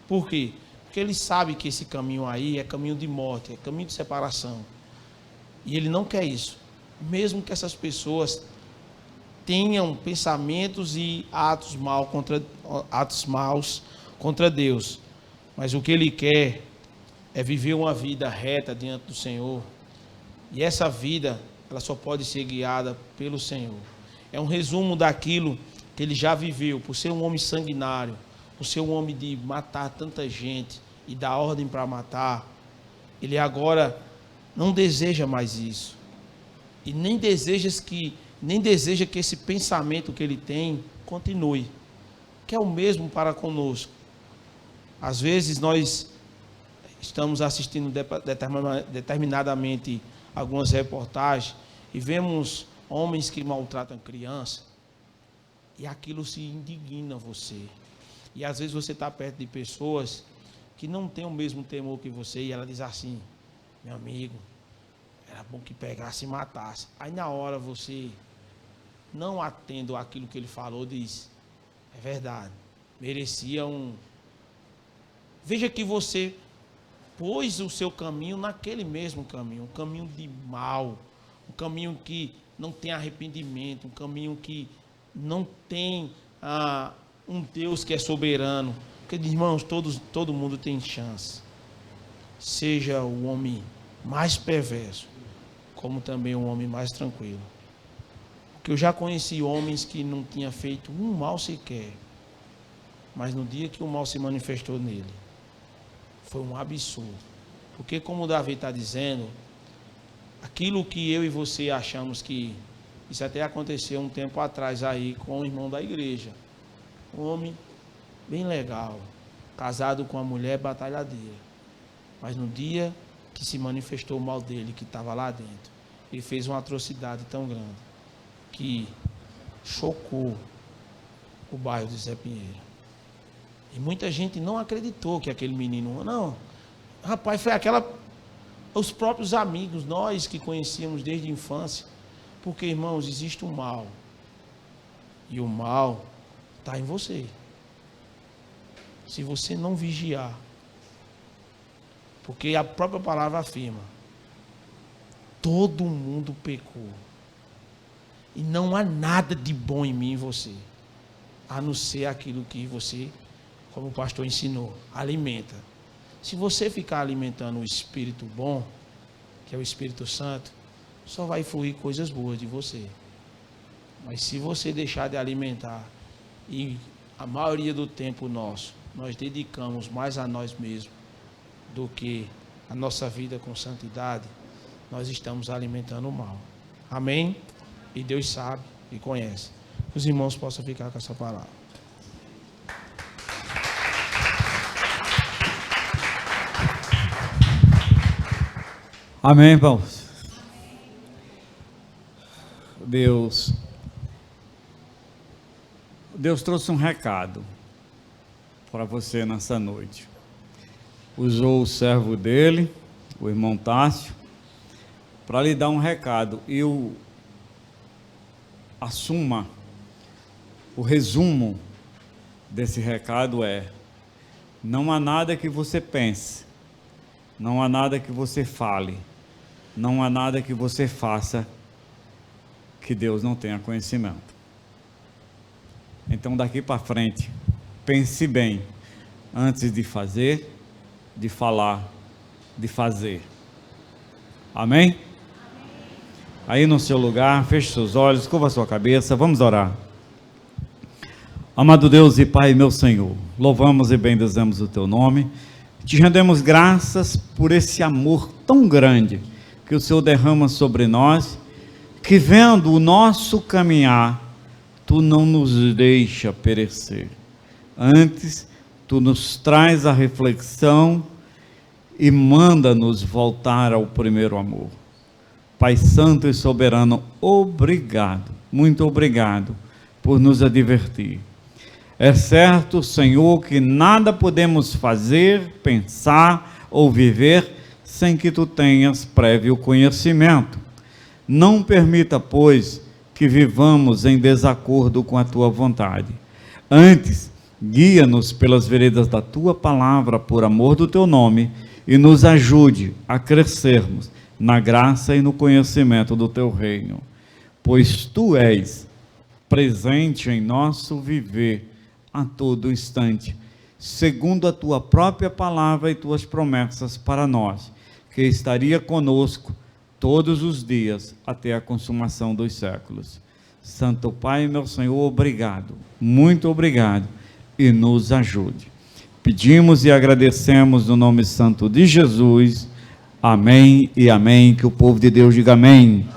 Por quê? Porque ele sabe que esse caminho aí é caminho de morte, é caminho de separação. E ele não quer isso. Mesmo que essas pessoas tenham pensamentos e atos maus contra Deus. Mas o que ele quer é viver uma vida reta diante do Senhor. E essa vida, ela só pode ser guiada pelo Senhor. É um resumo daquilo que ele já viveu, por ser um homem sanguinário, por ser um homem de matar tanta gente e dar ordem para matar. Ele agora não deseja mais isso. E nem deseja que esse pensamento que ele tem continue. Que é o mesmo para conosco. Às vezes nós estamos assistindo determinadamente algumas reportagens e vemos homens que maltratam crianças e aquilo se indigna você. E às vezes você está perto de pessoas que não têm o mesmo temor que você e ela diz assim: meu amigo, era bom que pegasse e matasse. Aí na hora você, não atendo àquilo que ele falou, diz: é verdade, merecia um... Veja que você pôs o seu caminho naquele mesmo caminho, um caminho de mal, um caminho que não tem arrependimento, um caminho que não tem um Deus que é soberano. Porque, irmãos, todo mundo tem chance. Seja o homem mais perverso, como também o homem mais tranquilo. Porque eu já conheci homens que não tinham feito um mal sequer, mas no dia que o mal se manifestou nele, foi um absurdo. Porque, como o Davi está dizendo, aquilo que eu e você achamos que... Isso até aconteceu um tempo atrás aí com um irmão da igreja. Um homem bem legal, casado com uma mulher batalhadeira. Mas no dia que se manifestou o mal dele, que estava lá dentro, ele fez uma atrocidade tão grande que chocou o bairro de Zé Pinheiro. E muita gente não acreditou que aquele menino... Não, rapaz, foi aquela os próprios amigos, nós que conhecíamos desde a infância. Porque, irmãos, existe um mal. E o mal está em você. Se você não vigiar. Porque a própria palavra afirma: todo mundo pecou. E não há nada de bom em mim e você, a não ser aquilo que você, como o pastor ensinou, alimenta. Se você ficar alimentando o Espírito bom, que é o Espírito Santo, só vai fluir coisas boas de você. Mas se você deixar de alimentar, e a maioria do tempo nós dedicamos mais a nós mesmos do que a nossa vida com santidade, nós estamos alimentando o mal. Amém? E Deus sabe e conhece. Os irmãos possam ficar com essa palavra. Amém, irmãos? Deus trouxe um recado para você nessa noite. Usou o servo dele, o irmão Tássio, para lhe dar um recado. E o resumo desse recado é: não há nada que você pense, não há nada que você fale, não há nada que você faça que Deus não tenha conhecimento. Então, daqui para frente, pense bem antes de fazer, de falar, de fazer. Amém? Aí no seu lugar, feche seus olhos, curva a sua cabeça, vamos orar. Amado Deus e Pai, meu Senhor, louvamos e bendizemos o Teu nome, te rendemos graças por esse amor tão grande que o Senhor derrama sobre nós, que vendo o nosso caminhar, Tu não nos deixa perecer. Antes, Tu nos traz a reflexão e manda-nos voltar ao primeiro amor. Pai Santo e Soberano, obrigado, muito obrigado por nos advertir. É certo, Senhor, que nada podemos fazer, pensar ou viver sem que Tu tenhas prévio conhecimento. Não permita, pois, que vivamos em desacordo com a Tua vontade. Antes, guia-nos pelas veredas da Tua palavra, por amor do Teu nome, e nos ajude a crescermos na graça e no conhecimento do Teu reino. Pois Tu és presente em nosso viver a todo instante, segundo a Tua própria palavra e Tuas promessas para nós, que estaria conosco todos os dias até a consumação dos séculos. Santo Pai, meu Senhor, obrigado, muito obrigado, e nos ajude. Pedimos e agradecemos no nome santo de Jesus. Amém e amém. Que o povo de Deus diga amém.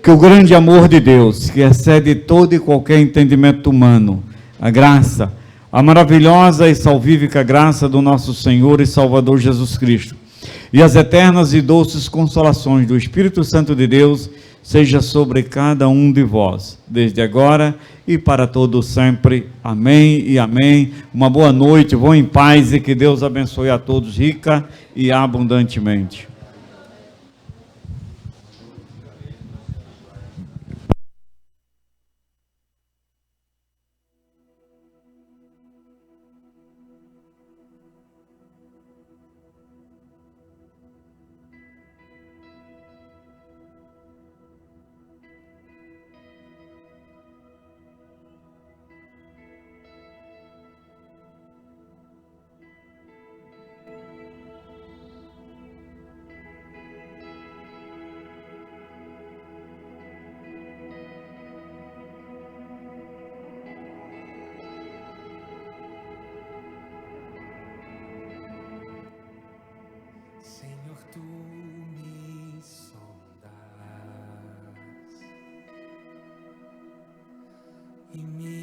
Que o grande amor de Deus, que excede todo e qualquer entendimento humano, a graça, a maravilhosa e salvífica graça do nosso Senhor e Salvador Jesus Cristo, e as eternas e doces consolações do Espírito Santo de Deus, seja sobre cada um de vós, desde agora e para todo sempre. Amém e amém. Uma boa noite, vão em paz e que Deus abençoe a todos rica e abundantemente. Senhor, Tu me sondas e me